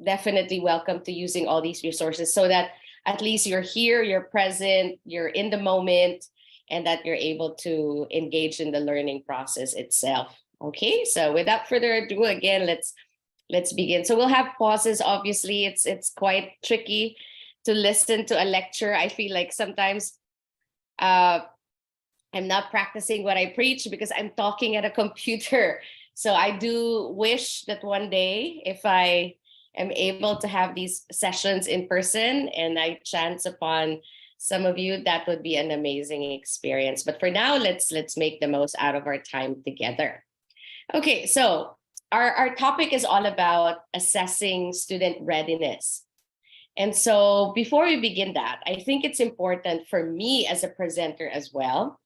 definitely welcome to using all these resources so that at least you're here, you're present, you're in the moment, and that you're able to engage in the learning process itself. Okay, so without further ado, again, let's begin. So we'll have pauses. Obviously, it's quite tricky to listen to a lecture. I feel like sometimes I'm not practicing what I preach because I'm talking at a computer. So I do wish that one day, if I am able to have these sessions in person and I chance upon some of you, that would be an amazing experience. But for now, let's make the most out of our time together. Okay, so our topic is all about assessing student readiness. And so before we begin that, I think it's important for me as a presenter as well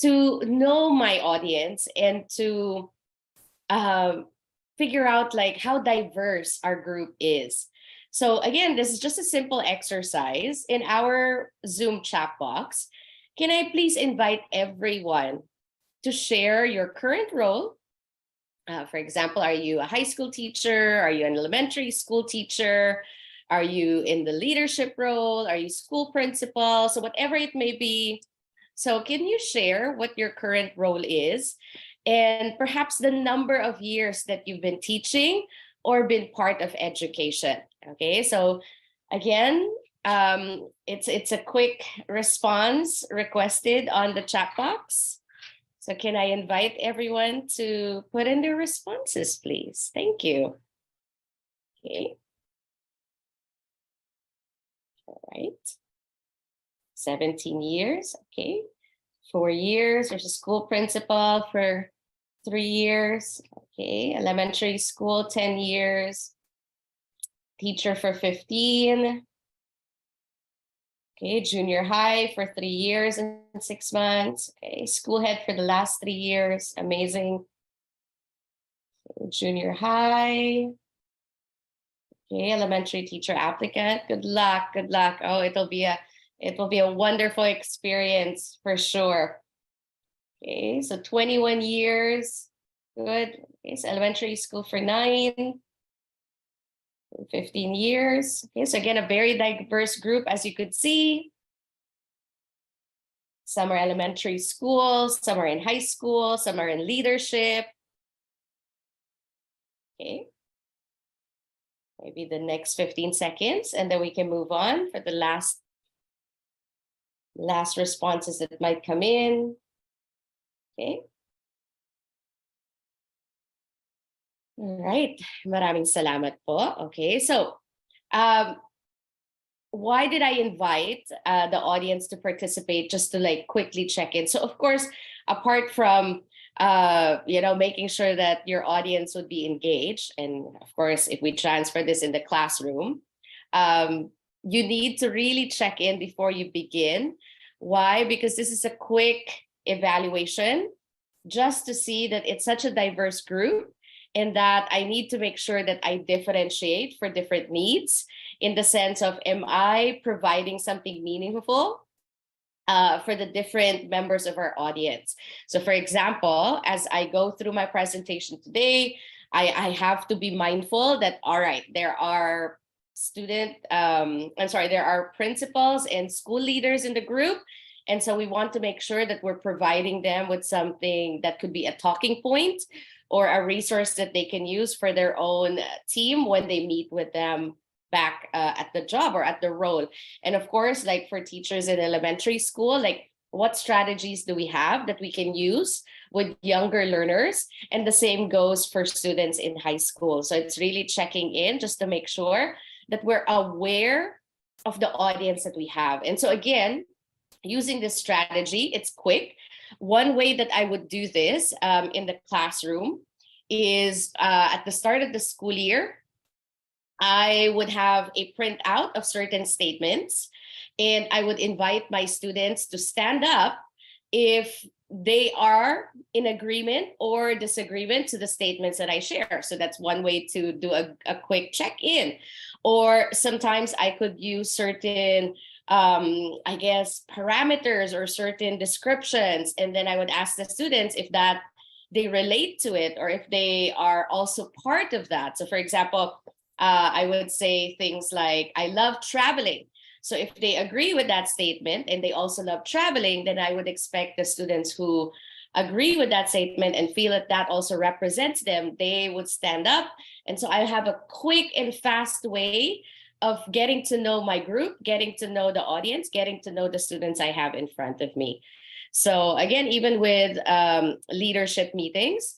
to know my audience and to figure out like how diverse our group is. So again, this is just a simple exercise in our Zoom chat box. Can I please invite everyone to share your current role? For example, are you a high school teacher? Are you an elementary school teacher? Are you in the leadership role? Are you school principal? So whatever it may be. So can you share what your current role is and perhaps the number of years that you've been teaching or been part of education? Okay, so again, it's a quick response requested on the chat box. So can I invite everyone to put in their responses, please? Thank you. Okay. All right. 17 years, okay. 4 years, there's a school principal for 3 years, okay. Elementary school, 10 years. Teacher for 15. Okay, junior high for 3 years and 6 months. Okay, school head for the last 3 years. Amazing. Okay, junior high. Okay, elementary teacher applicant. Good luck. Good luck. Oh, it will be a wonderful experience for sure. Okay, so 21 years. Good. Okay, so elementary school for 9. 15 years. Okay, so again, a very diverse group, as you could see. Some are elementary school, some are in high school, some are in leadership. Okay. Maybe the next 15 seconds, and then we can move on for the last responses that might come in. Okay. All right. Maraming salamat po. Okay, so why did I invite the audience to participate? Just to like quickly check in. So of course, apart from making sure that your audience would be engaged, and of course, if we transfer this in the classroom, you need to really check in before you begin. Why? Because this is a quick evaluation just to see that it's such a diverse group, and that I need to make sure that I differentiate for different needs in the sense of, am I providing something meaningful for the different members of our audience? So for example, as I go through my presentation today, I have to be mindful that, all right, there are there are principals and school leaders in the group. And so we want to make sure that we're providing them with something that could be a talking point or a resource that they can use for their own team when they meet with them back at the job or at the role. And of course, like for teachers in elementary school, like what strategies do we have that we can use with younger learners? And the same goes for students in high school. So it's really checking in just to make sure that we're aware of the audience that we have. And so again, using this strategy, it's quick. One way that I would do this in the classroom is at the start of the school year, I would have a printout of certain statements, and I would invite my students to stand up if they are in agreement or disagreement to the statements that I share. So that's one way to do a quick check-in. Or sometimes I could use certain parameters or certain descriptions. And then I would ask the students if that they relate to it or if they are also part of that. So for example, I would say things like, I love traveling. So if they agree with that statement and they also love traveling, then I would expect the students who agree with that statement and feel that that also represents them, they would stand up. And so I have a quick and fast way of getting to know my group, getting to know the audience, getting to know the students I have in front of me. So again, even with leadership meetings,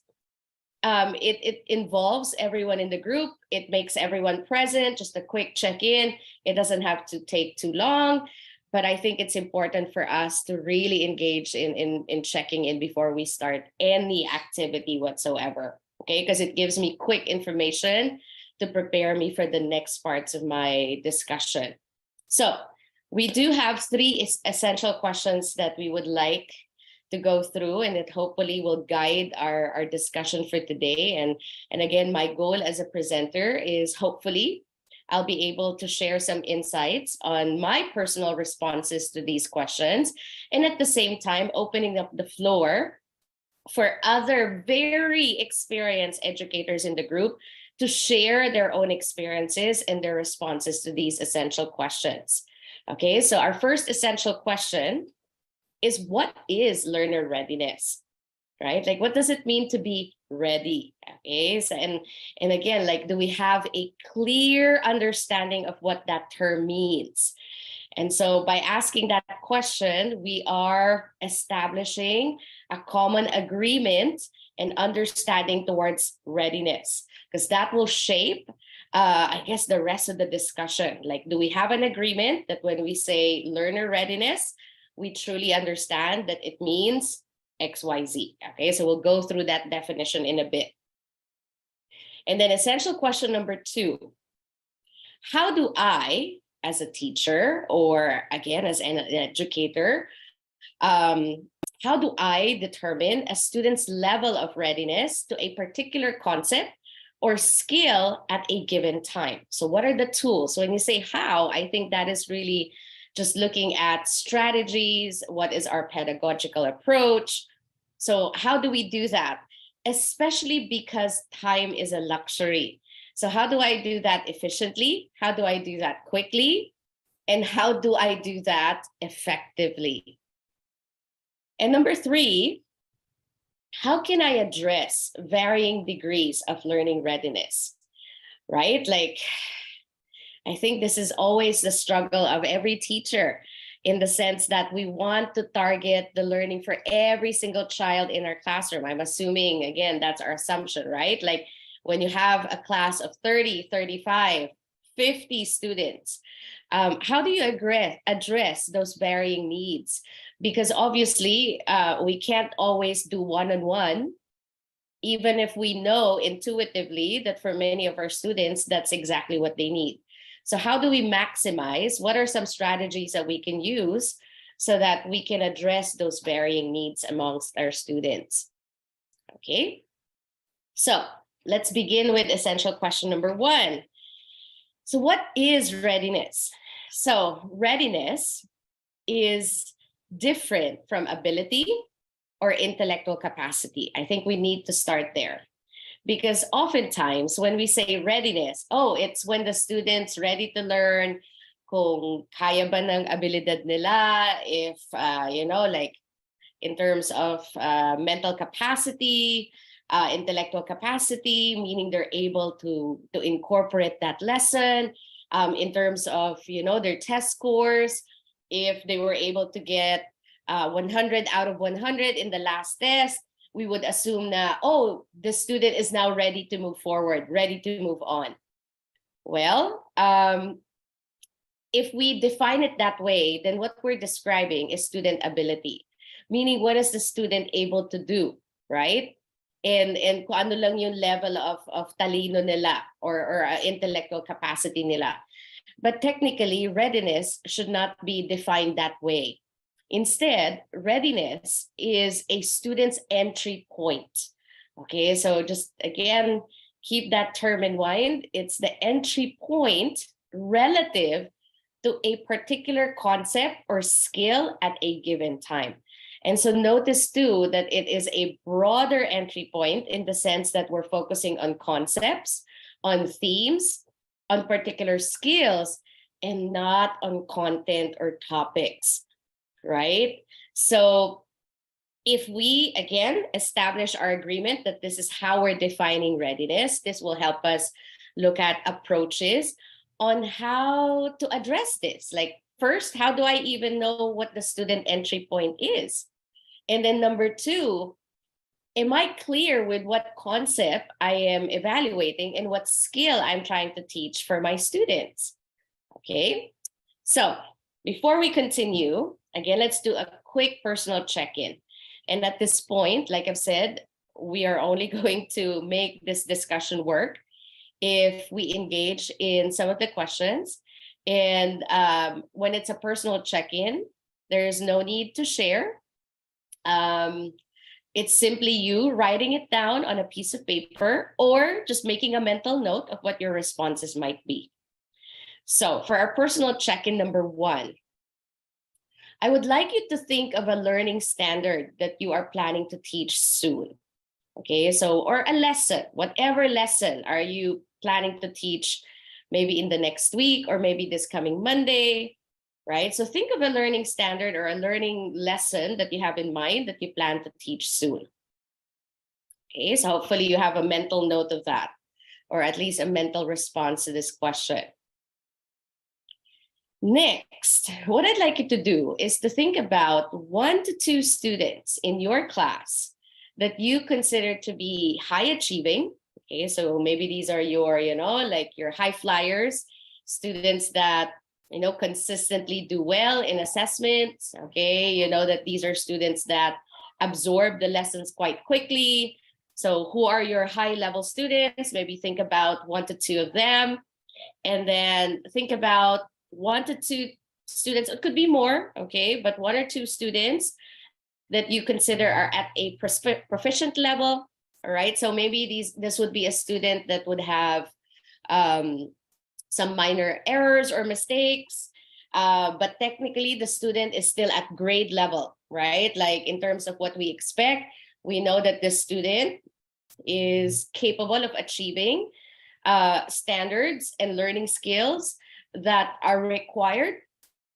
it involves everyone in the group. It makes everyone present, just a quick check-in. It doesn't have to take too long, but I think it's important for us to really engage in checking in before we start any activity whatsoever, okay? Because it gives me quick information to prepare me for the next parts of my discussion. So we do have three essential questions that we would like to go through, and it hopefully will guide our discussion for today. And again, my goal as a presenter is hopefully I'll be able to share some insights on my personal responses to these questions, and at the same time opening up the floor for other very experienced educators in the group to share their own experiences and their responses to these essential questions. Okay, so our first essential question is, what is learner readiness, right? Like, what does it mean to be ready? Okay, so and again, like, do we have a clear understanding of what that term means? And so by asking that question, we are establishing a common agreement and understanding towards readiness, because that will shape, I guess, the rest of the discussion. Like, do we have an agreement that when we say learner readiness, we truly understand that it means XYZ? Okay, so we'll go through that definition in a bit. And then essential question number 2, how do I, as a teacher, or again, as an educator, how do I determine a student's level of readiness to a particular concept or skill at a given time? So what are the tools? So when you say how, I think that is really just looking at strategies. What is our pedagogical approach? So how do we do that? Especially because time is a luxury. So how do I do that efficiently? How do I do that quickly? And how do I do that effectively? And number 3, how can I address varying degrees of learning readiness, right? Like, I think this is always the struggle of every teacher, in the sense that we want to target the learning for every single child in our classroom. I'm assuming, again, that's our assumption, right? Like, when you have a class of 30, 35, 50 students, how do you address those varying needs? Because obviously, we can't always do one-on-one, even if we know intuitively that for many of our students, that's exactly what they need. So how do we maximize? What are some strategies that we can use so that we can address those varying needs amongst our students? Okay, so let's begin with essential question number 1. So what is readiness? So readiness is different from ability or intellectual capacity. I think we need to start there. Because oftentimes when we say readiness, oh, it's when the student's ready to learn, kung kaya ba ng abilidad nila, if, like in terms of mental capacity, intellectual capacity, meaning they're able to incorporate that lesson, in terms of, their test scores, if they were able to get 100 out of 100 in the last test, we would assume that, oh, the student is now ready to move forward, ready to move on. Well, if we define it that way, then what we're describing is student ability, meaning what is the student able to do, right? And kung ano lang yung level of talino nila or intellectual capacity nila. But technically, readiness should not be defined that way. Instead, readiness is a student's entry point. Okay, so just again, keep that term in mind. It's the entry point relative to a particular concept or skill at a given time. And so notice too that it is a broader entry point in the sense that we're focusing on concepts, on themes, on particular skills and not on content or topics, right? So if we, again, establish our agreement that this is how we're defining readiness, this will help us look at approaches on how to address this. Like, first, how do I even know what the student entry point is? And then number two, am I clear with what concept I am evaluating and what skill I'm trying to teach for my students? Okay, so before we continue, again, let's do a quick personal check-in. And at this point, like I've said, we are only going to make this discussion work if we engage in some of the questions. And when it's a personal check-in, there's no need to share. It's simply you writing it down on a piece of paper or just making a mental note of what your responses might be. So for our personal check-in number one, I would like you to think of a learning standard that you are planning to teach soon. Okay, so, or a lesson, whatever lesson are you planning to teach maybe in the next week or maybe this coming Monday, right? So think of a learning standard or a learning lesson that you have in mind that you plan to teach soon. Okay, so hopefully you have a mental note of that, or at least a mental response to this question. Next, what I'd like you to do is to think about 1 to 2 students in your class that you consider to be high achieving. Okay, so maybe these are your, like your high flyers, students that, consistently do well in assessments. Okay, that these are students that absorb the lessons quite quickly. So who are your high level students? Maybe think about 1 to 2 of them. And then think about 1 to 2 students, it could be more, okay, but 1 or 2 students that you consider are at a proficient level, all right? So maybe this would be a student that would have some minor errors or mistakes, but technically the student is still at grade level, right? Like in terms of what we expect, we know that this student is capable of achieving standards and learning skills that are required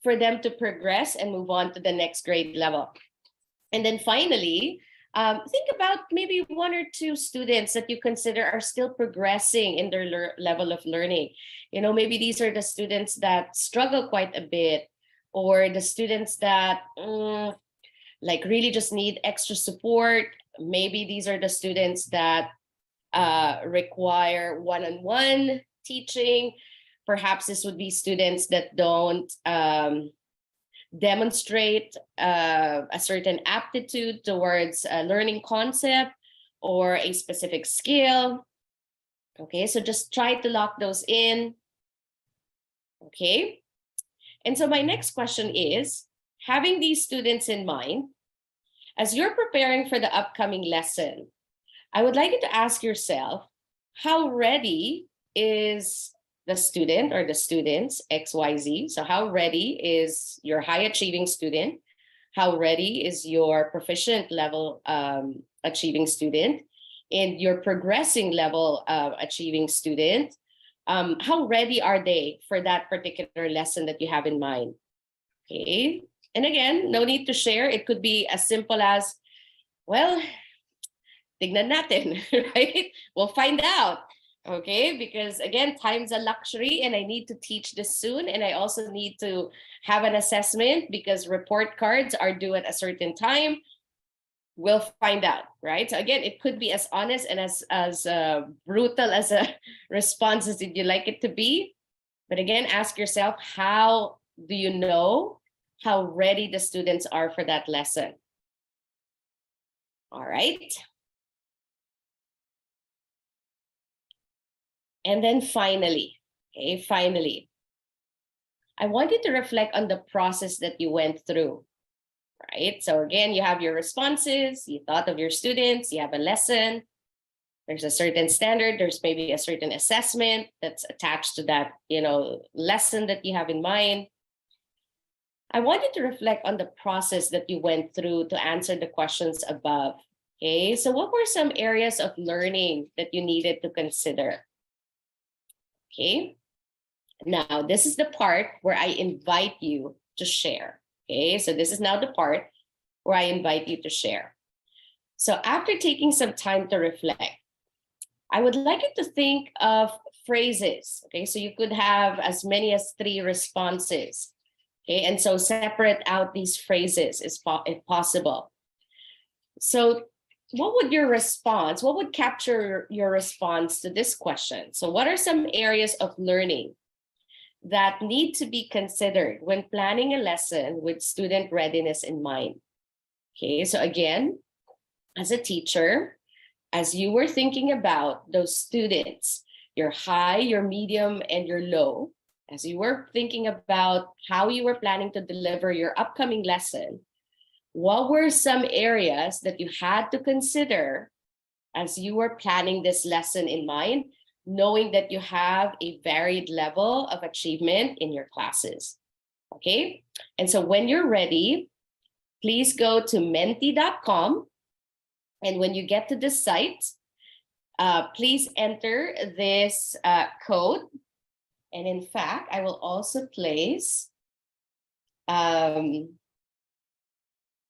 for them to progress and move on to the next grade level. And then finally, think about maybe 1 or 2 students that you consider are still progressing in their level of learning. Maybe these are the students that struggle quite a bit, or the students that like really just need extra support. Maybe these are the students that require one-on-one teaching. Perhaps this would be students that don't demonstrate a certain aptitude towards a learning concept or a specific skill. Okay, so just try to lock those in. Okay, and so my next question is, having these students in mind, as you're preparing for the upcoming lesson, I would like you to ask yourself, how ready is the student or the students XYZ? So how ready is your high achieving student? How ready is your proficient level achieving student? And your progressing level achieving student? How ready are they for that particular lesson that you have in mind? Okay, and again, no need to share. It could be as simple as, well, tignan natin, right? We'll find out. Okay, because again, time's a luxury and I need to teach this soon. And I also need to have an assessment because report cards are due at a certain time. We'll find out, right? So again, it could be as honest and as brutal as a response as you'd like it to be. But again, ask yourself, how do you know how ready the students are for that lesson? All right. And then finally, I want you to reflect on the process that you went through, right? So again, you have your responses, you thought of your students, you have a lesson, there's a certain standard, there's maybe a certain assessment that's attached to that, lesson that you have in mind. I want you to reflect on the process that you went through to answer the questions above. Okay, so what were some areas of learning that you needed to consider? Okay, Now, this is the part where I invite you to share. Okay, so this is now the part where I invite you to share. So after taking some time to reflect, I would like you to think of phrases. Okay, so you could have as many as 3 responses. Okay, and so separate out these phrases if possible. So what would your response, what would capture your response to this question? So what are some areas of learning that need to be considered when planning a lesson with student readiness in mind? Okay, so again, as a teacher, as you were thinking about those students, your high, your medium, and your low, as you were thinking about how you were planning to deliver your upcoming lesson, what were some areas that you had to consider as you were planning this lesson in mind, knowing that you have a varied level of achievement in your classes? Okay, and so when you're ready, please go to menti.com. And when you get to this site, please enter this code. And in fact, I will also place the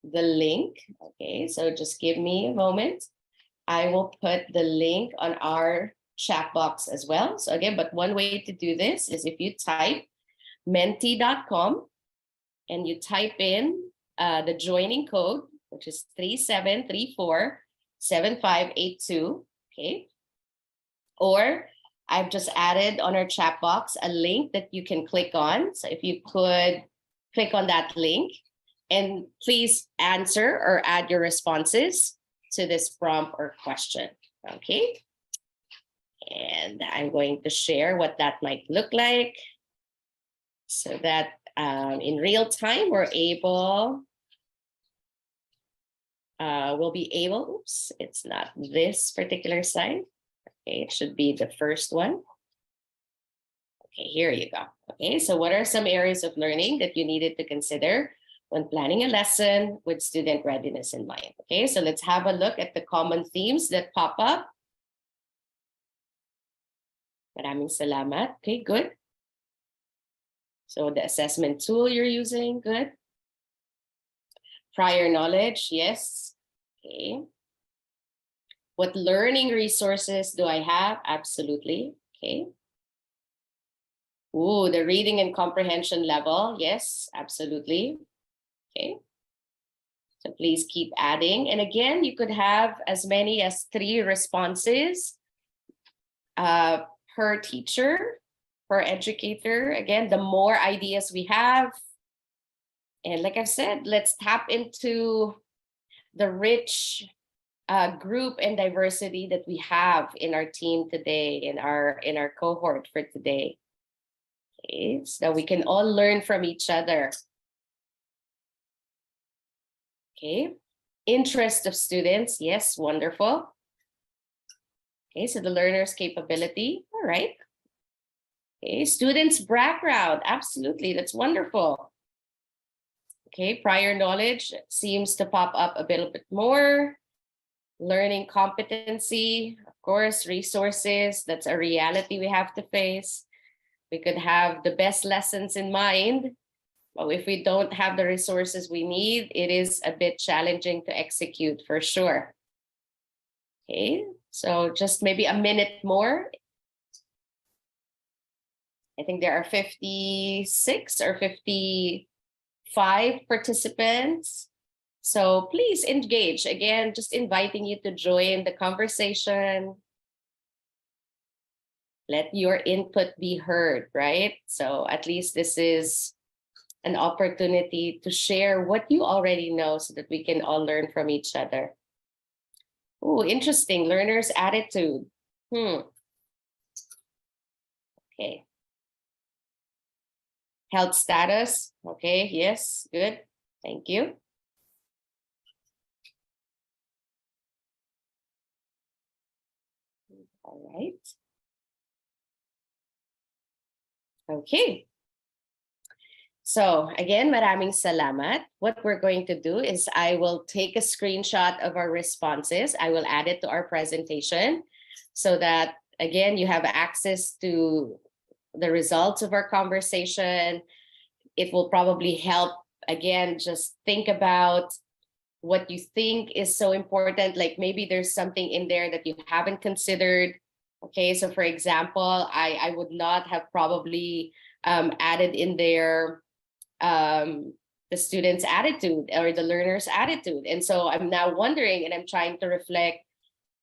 link. Okay, so just give me a moment. I will put the link on our chat box as well. So again, but one way to do this is if you type menti.com and you type in the joining code, which is 37347582, okay? Or I've just added on our chat box a link that you can click on. So if you could click on that link and please answer or add your responses to this prompt or question, okay? And I'm going to share what that might look like so that in real time we're able we'll be able, oops, it's not this particular site. Okay, it should be the first one. Okay, here you go. Okay, so what are some areas of learning that you needed to consider when planning a lesson with student readiness in mind? Okay, so let's have a look at the common themes that pop up. Maraming salamat. Okay, good. So the assessment tool you're using, good. Prior knowledge, yes. Okay. What learning resources do I have? Absolutely. Okay. Ooh, the reading and comprehension level. Yes, absolutely. Okay. So please keep adding. And again, you could have as many as 3 responses per teacher, per educator. Again, the more ideas we have, and like I said, let's tap into the rich group and diversity that we have in our team today, in our cohort for today. Okay, so we can all learn from each other. Okay, interest of students, yes, wonderful. Okay, so the learner's capability, all right. Okay, students' background, absolutely, that's wonderful. Okay, prior knowledge seems to pop up a little bit more. Learning competency, of course, resources, that's a reality we have to face. We could have the best lessons in mind, but if we don't have the resources we need, it is a bit challenging to execute for sure. Okay, so just maybe a minute more. I think there are 56 or 55 participants. So please engage. Again, just inviting you to join the conversation. Let your input be heard, right? So at least this is an opportunity to share what you already know so that we can all learn from each other. Oh, interesting. Learner's attitude. Okay. Health status. Okay, yes, good. Thank you. All right. Okay. So again, maraming salamat. What we're going to do is I will take a screenshot of our responses. I will add it to our presentation so that, again, you have access to the results of our conversation. It will probably help, again, just think about what you think is so important. Like maybe there's something in there that you haven't considered. Okay, so for example, I would not have probably added in there the student's attitude or the learner's attitude. And so I'm now wondering, and I'm trying to reflect,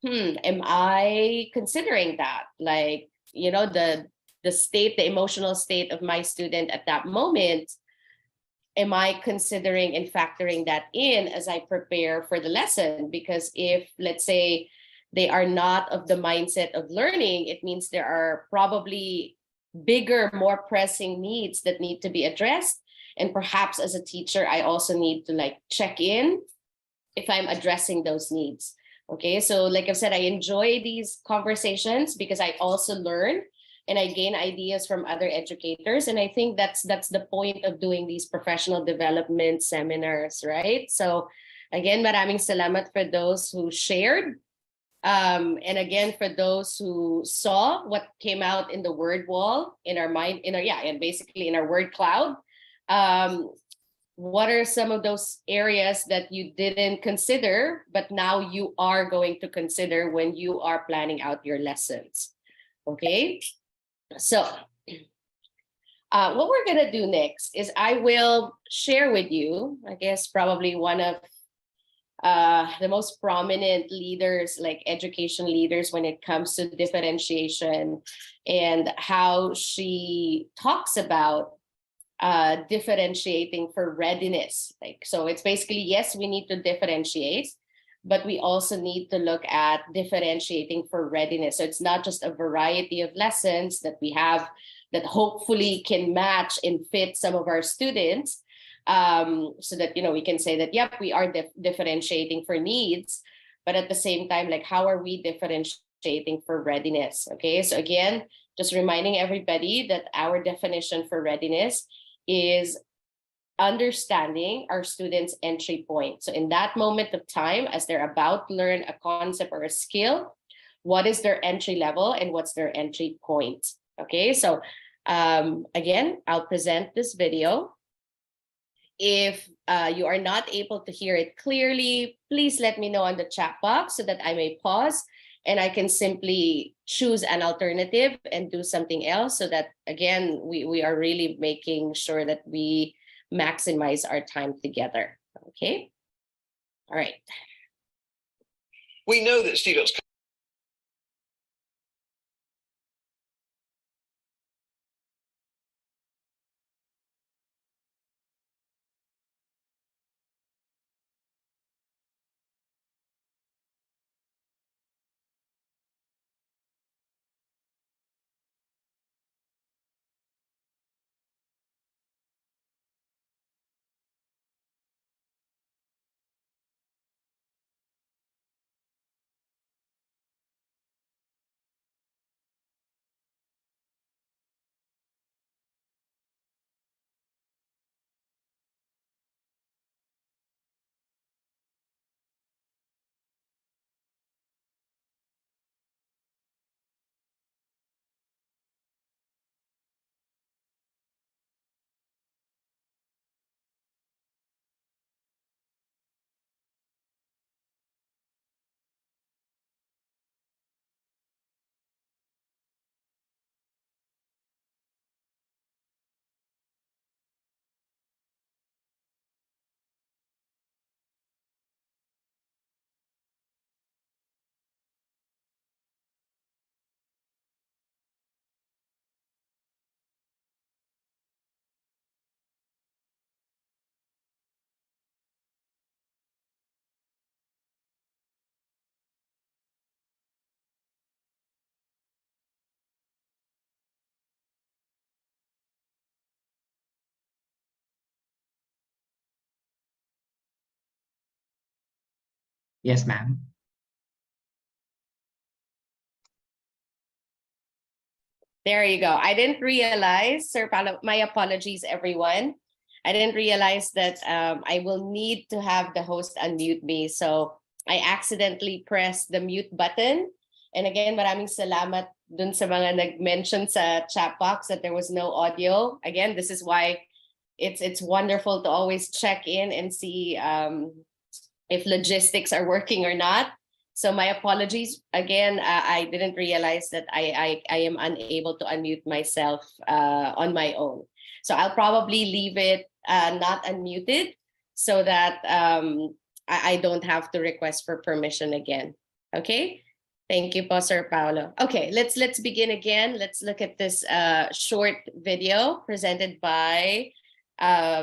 am I considering that? Like, you know, the state, the emotional state of my student at that moment, am I considering and factoring that in as I prepare for the lesson? Because if, let's say, they are not of the mindset of learning, it means there are probably bigger, more pressing needs that need to be addressed. And perhaps as a teacher, I also need to like check in if I'm addressing those needs. Okay, so like I've said, I enjoy these conversations because I also learn and I gain ideas from other educators. And I think that's the point of doing these professional development seminars, right? So again, maraming salamat for those who shared. And again, for those who saw what came out in the word wall, in our mind, and basically in our word cloud. What are some of those areas that you didn't consider, but now you are going to consider when you are planning out your lessons? Okay, so what we're gonna do next is I will share with you, I guess probably one of the most prominent leaders, like education leaders, when it comes to differentiation and how she talks about differentiating for readiness. Like, so it's basically, yes, we need to differentiate, but we also need to look at differentiating for readiness. So it's not just a variety of lessons that we have that hopefully can match and fit some of our students, so that, you know, we can say that, yep, we are differentiating for needs, but at the same time, like, how are we differentiating for readiness? Okay, so again, just reminding everybody that our definition for readiness is understanding our students' entry point. So in that moment of time, as they're about to learn a concept or a skill, what is their entry level and what's their entry point? Okay, so again, I'll present this video. If you are not able to hear it clearly, please let me know on the chat box so that I may pause and I can simply choose an alternative and do something else, so that, again, we are really making sure that we maximize our time together. Okay. All right. We know that students Yes, ma'am. There you go. I didn't realize, sir, my apologies, everyone. I didn't realize that I will need to have the host unmute me. So I accidentally pressed the mute button. And again, maraming salamat dun sa mga nag-mention sa chat box that there was no audio. Again, this is why it's wonderful to always check in and see if logistics are working or not. So my apologies again. I didn't realize that I am unable to unmute myself on my own. So I'll probably leave it not unmuted so that I don't have to request for permission again. Okay. Thank you, po, Sir Paolo. Okay, let's begin again. Let's look at this short video presented by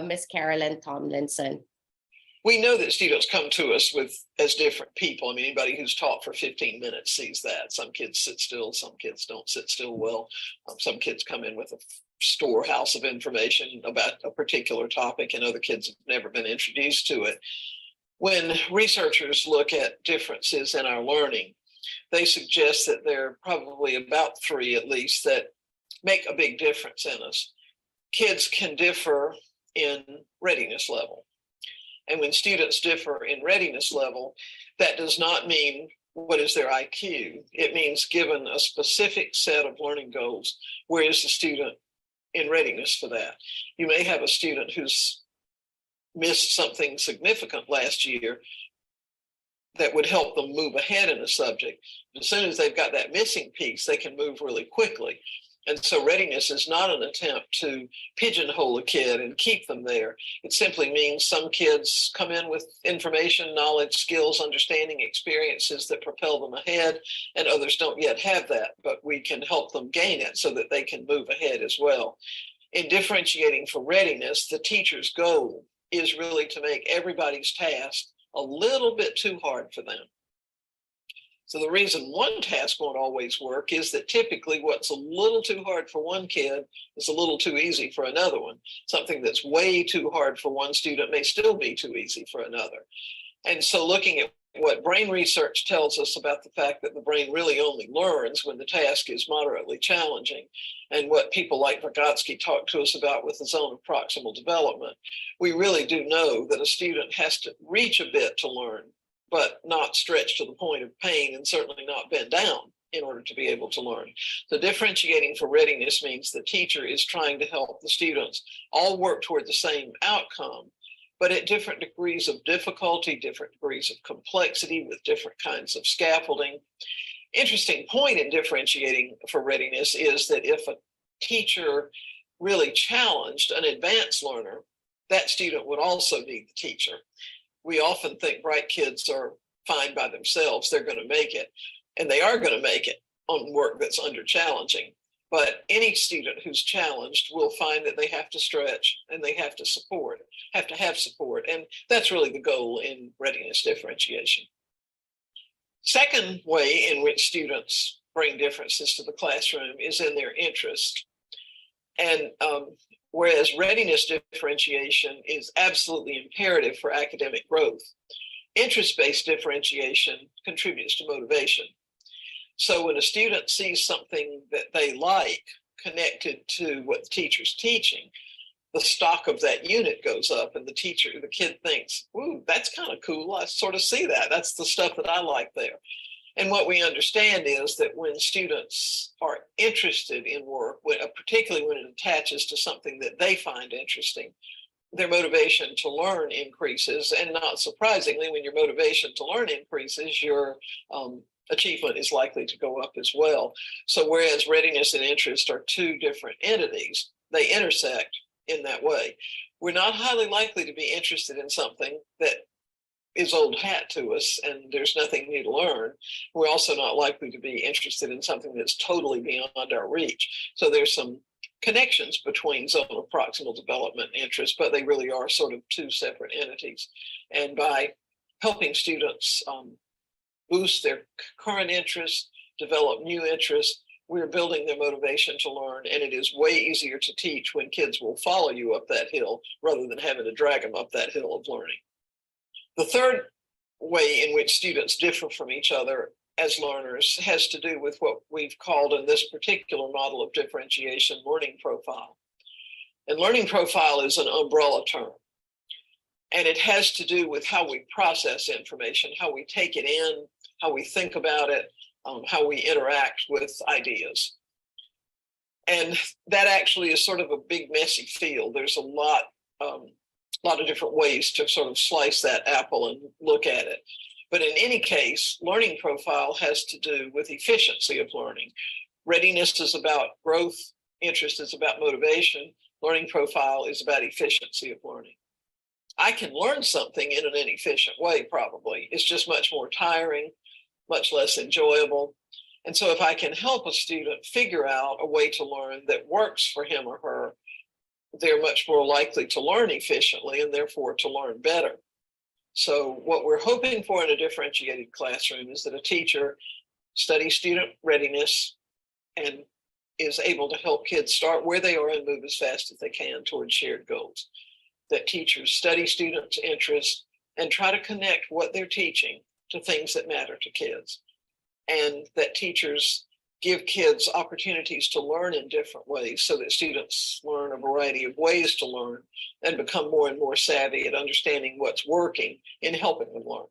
Miss Carolyn Tomlinson. We know that students come to us as different people. I mean, anybody who's taught for 15 minutes sees that. Some kids sit still, some kids don't sit still well. Some kids come in with a storehouse of information about a particular topic, and other kids have never been introduced to it. When researchers look at differences in our learning, they suggest that there are probably about 3 at least that make a big difference in us. Kids can differ in readiness level. And when students differ in readiness level, that does not mean what is their IQ. It means given a specific set of learning goals, where is the student in readiness for that? You may have a student who's missed something significant last year that would help them move ahead in a subject. As soon as they've got that missing piece, they can move really quickly. And so readiness is not an attempt to pigeonhole a kid and keep them there. It simply means some kids come in with information, knowledge, skills, understanding, experiences that propel them ahead, and others don't yet have that, but we can help them gain it so that they can move ahead as well. In differentiating for readiness, the teacher's goal is really to make everybody's task a little bit too hard for them. So the reason one task won't always work is that typically what's a little too hard for one kid is a little too easy for another one. Something that's way too hard for one student may still be too easy for another. And so looking at what brain research tells us about the fact that the brain really only learns when the task is moderately challenging, and what people like Vygotsky talk to us about with the zone of proximal development, we really do know that a student has to reach a bit to learn, but not stretch to the point of pain, and certainly not bend down in order to be able to learn. So differentiating for readiness means the teacher is trying to help the students all work toward the same outcome, but at different degrees of difficulty, different degrees of complexity, with different kinds of scaffolding. Interesting point in differentiating for readiness is that if a teacher really challenged an advanced learner, that student would also need the teacher. We often think bright kids are fine by themselves, they're going to make it, and they are going to make it on work that's under challenging. But any student who's challenged will find that they have to stretch and they have to have support. And that's really the goal in readiness differentiation. Second way in which students bring differences to the classroom is in their interest. And whereas readiness differentiation is absolutely imperative for academic growth, interest-based differentiation contributes to motivation. So when a student sees something that they like connected to what the teacher's teaching, the stock of that unit goes up, and the kid thinks, ooh, that's kind of cool. I sort of see that. That's the stuff that I like there. And what we understand is that when students are interested in work, particularly when it attaches to something that they find interesting, their motivation to learn increases. And not surprisingly, when your motivation to learn increases, your achievement is likely to go up as well. So whereas readiness and interest are two different entities, they intersect in that way. We're not highly likely to be interested in something that is old hat to us and there's nothing new to learn. We're also not likely to be interested in something that's totally beyond our reach. So there's some connections between zone of proximal development and interest, but they really are sort of two separate entities. And by helping students boost their current interest, develop new interests, we're building their motivation to learn, and it is way easier to teach when kids will follow you up that hill rather than having to drag them up that hill of learning. The third way in which students differ from each other as learners has to do with what we've called in this particular model of differentiation, learning profile. And learning profile is an umbrella term. And it has to do with how we process information, how we take it in, how we think about it, how we interact with ideas. And that actually is sort of a big, messy field. There's a lot of different ways to sort of slice that apple and look at it. But in any case, learning profile has to do with efficiency of learning. Readiness is about growth, interest is about motivation, learning profile is about efficiency of learning. I can learn something in an inefficient way, probably. It's just much more tiring, much less enjoyable. And so if I can help a student figure out a way to learn that works for him or her, they're much more likely to learn efficiently and therefore to learn better. So what we're hoping for in a differentiated classroom is that a teacher studies student readiness and is able to help kids start where they are and move as fast as they can towards shared goals. That teachers study students' interests and try to connect what they're teaching to things that matter to kids. And that teachers give kids opportunities to learn in different ways so that students learn a variety of ways to learn and become more and more savvy at understanding what's working in helping them learn.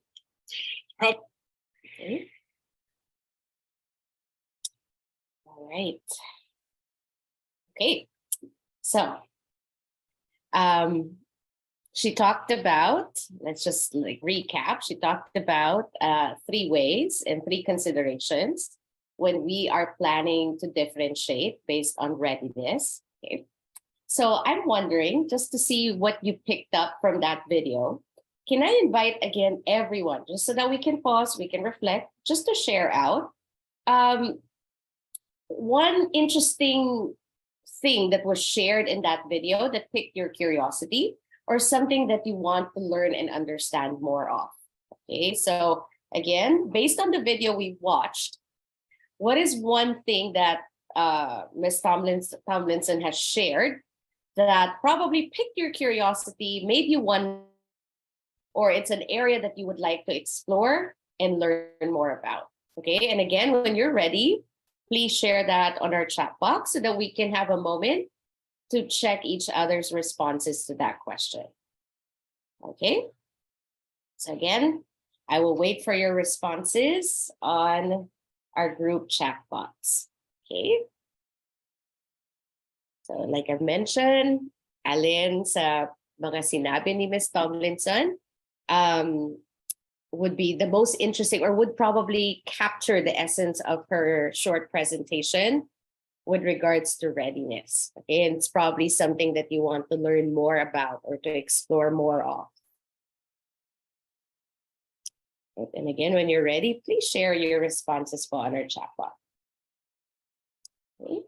Okay. All right. Okay. So, she talked about, let's just like recap. She talked about 3 ways and 3 considerations when we are planning to differentiate based on readiness. Okay. So I'm wondering, just to see what you picked up from that video, can I invite again everyone, just so that we can pause, we can reflect, just to share out one interesting thing that was shared in that video that piqued your curiosity, or something that you want to learn and understand more of. Okay, so again, based on the video we watched, what is one thing that Ms. Tomlinson has shared that probably piqued your curiosity, made you one, or it's an area that you would like to explore and learn more about? Okay, and again, when you're ready, please share that on our chat box so that we can have a moment to check each other's responses to that question. Okay, so again, I will wait for your responses on our group chat box. Okay, so like I've mentioned, alin sa mga sinabi ni Ms. Tomlinson would be the most interesting, or would probably capture the essence of her short presentation with regards to readiness. Okay, and it's probably something that you want to learn more about or to explore more of. And again, when you're ready, please share your responses on our chat box. Okay.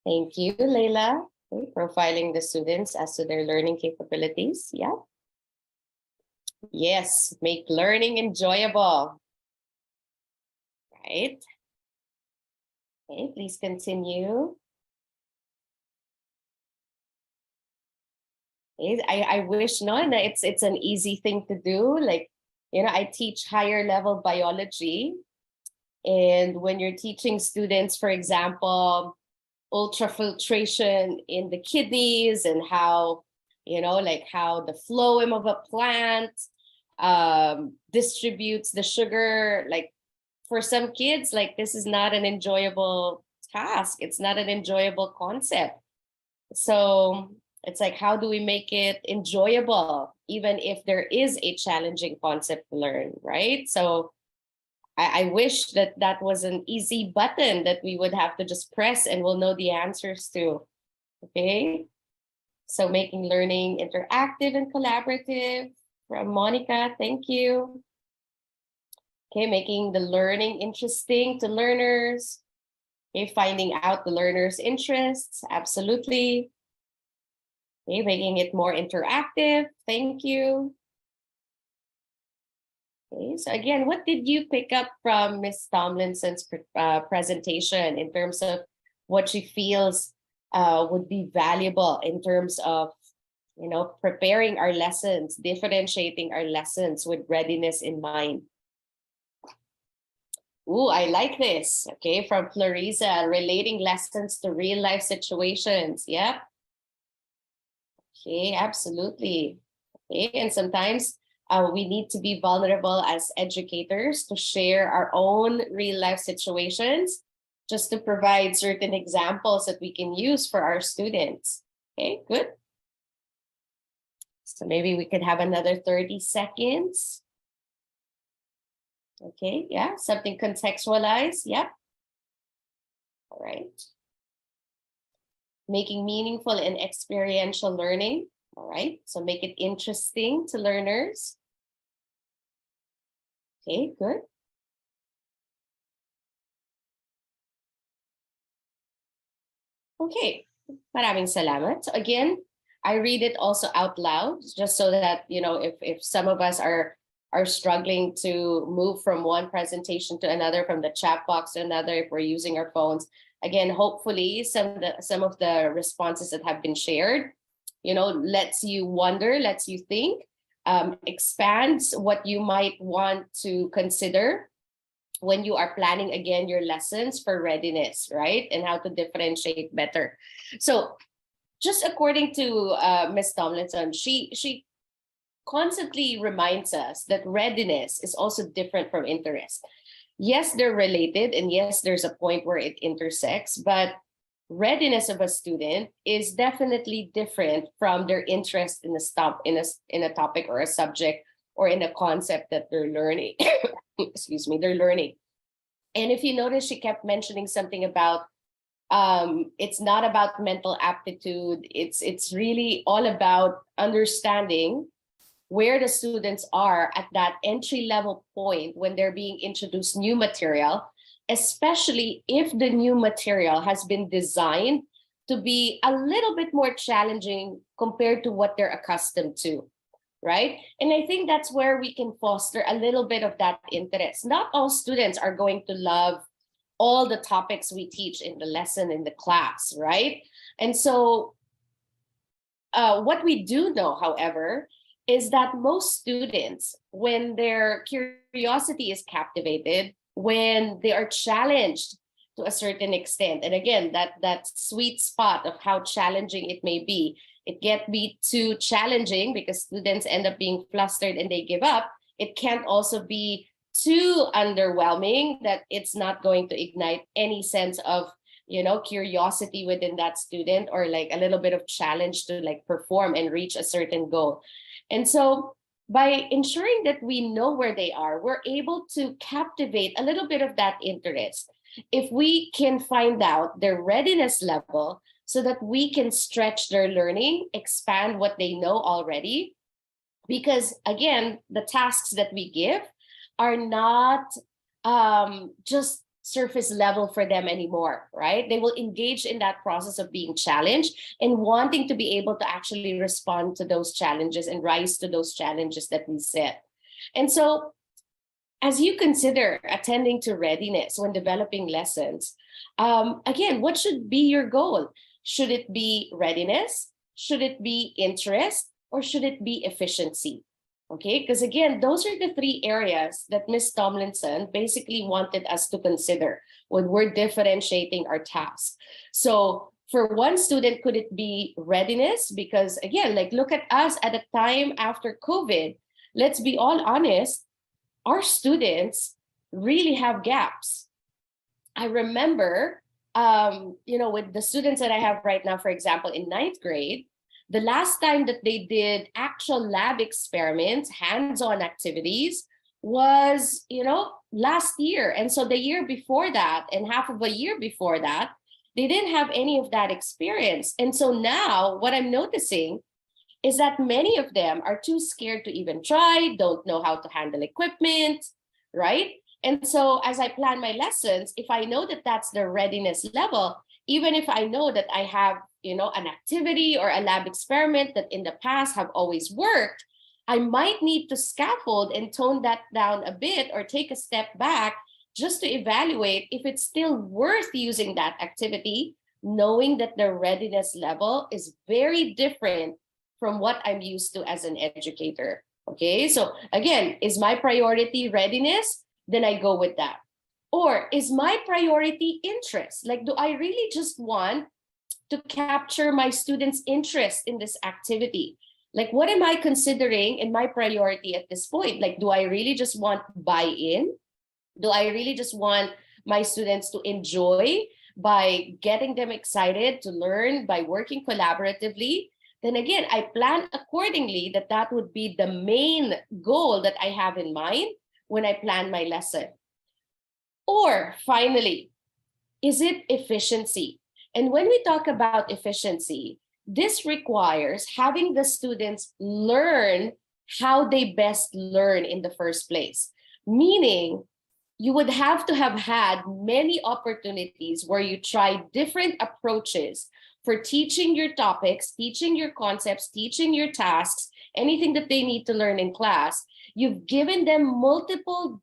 Thank you, Leila. Okay. Profiling the students as to their learning capabilities. Yeah. Yes, make learning enjoyable. Right. Okay, please continue. Okay, I wish that it's an easy thing to do. Like, you know, I teach higher level biology, and when you're teaching students, for example, ultrafiltration in the kidneys and how, you know, like how the phloem of a plant distributes the sugar, like for some kids, like this is not an enjoyable task. It's not an enjoyable concept. So it's like, how do we make it enjoyable, even if there is a challenging concept to learn, right? So I wish that that was an easy button that we would have to just press and we'll know the answers to. Okay. So making learning interactive and collaborative from Monica, thank you. Okay, making the learning interesting to learners. Okay, finding out the learner's interests, absolutely. Okay, making it more interactive, thank you. Okay, so again, what did you pick up from Ms. Tomlinson's presentation in terms of what she feels would be valuable in terms of, you know, preparing our lessons, differentiating our lessons with readiness in mind? Ooh, I like this. Okay, from Florisa, relating lessons to real life situations. Yep. Okay, absolutely. Okay, and sometimes We need to be vulnerable as educators to share our own real life situations, just to provide certain examples that we can use for our students. Okay, good. So maybe we could have another 30 seconds. Okay, yeah, something contextualized. Yep. All right. Making meaningful and experiential learning. All right, so make it interesting to learners. Okay, good. Okay, maraming salamat. So again, I read it also out loud, just so that, you know, if some of us are struggling to move from one presentation to another, from the chat box to another, if we're using our phones, again, hopefully some of the responses that have been shared, you know, lets you wonder, lets you think, expands what you might want to consider when you are planning again your lessons for readiness, right? And how to differentiate better. So just according to Ms. Tomlinson, she constantly reminds us that readiness is also different from interest. Yes, they're related, and yes, there's a point where it intersects, but readiness of a student is definitely different from their interest in a topic or a subject or in a concept that they're learning. Excuse me, they're learning. And if you notice, she kept mentioning something about it's not about mental aptitude. It's really all about understanding where the students are at that entry level point when they're being introduced new material, especially if the new material has been designed to be a little bit more challenging compared to what they're accustomed to, right? And I think that's where we can foster a little bit of that interest. Not all students are going to love all the topics we teach in the lesson, in the class, right? And so what we do know, however, is that most students, when their curiosity is captivated, when they are challenged to a certain extent, and again, that sweet spot of how challenging it may be, it can't be too challenging because students end up being flustered and they give up. It can't also be too underwhelming that it's not going to ignite any sense of, you know, curiosity within that student, or like a little bit of challenge to like perform and reach a certain goal. And so by ensuring that we know where they are, we're able to captivate a little bit of that interest. If we can find out their readiness level so that we can stretch their learning, expand what they know already, because again, the tasks that we give are not just surface level for them anymore, right? They will engage in that process of being challenged and wanting to be able to actually respond to those challenges and rise to those challenges that we set. And so as you consider attending to readiness when developing lessons, again, what should be your goal? Should it be readiness? Should it be interest? Or should it be efficiency? Okay, because again, those are the three areas that Ms. Tomlinson basically wanted us to consider when we're differentiating our tasks. So for one student, could it be readiness? Because again, like look at us at a time after COVID. Let's be all honest, our students really have gaps. I remember, you know, with the students that I have right now, for example, in 9th grade, the last time that they did actual lab experiments, hands-on activities, was, you know, last year. And so the year before that and half of a year before that, they didn't have any of that experience. And so now what I'm noticing is that many of them are too scared to even try, don't know how to handle equipment, right? And so as I plan my lessons, if I know that that's the readiness level, even if I know that I have, you know, an activity or a lab experiment that in the past have always worked, I might need to scaffold and tone that down a bit or take a step back just to evaluate if it's still worth using that activity, knowing that the readiness level is very different from what I'm used to as an educator. Okay, so again, is my priority readiness? Then I go with that. Or is my priority interest? Like, do I really just want to capture my students' interest in this activity? Like, what am I considering in my priority at this point? Like, do I really just want buy-in? Do I really just want my students to enjoy by getting them excited to learn by working collaboratively? Then again, I plan accordingly that that would be the main goal that I have in mind when I plan my lesson. Or finally, is it efficiency? And when we talk about efficiency, this requires having the students learn how they best learn in the first place. Meaning, you would have to have had many opportunities where you try different approaches for teaching your topics, teaching your concepts, teaching your tasks, anything that they need to learn in class. You've given them multiple,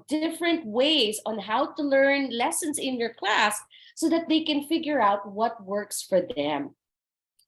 different ways on how to learn lessons in your class so that they can figure out what works for them.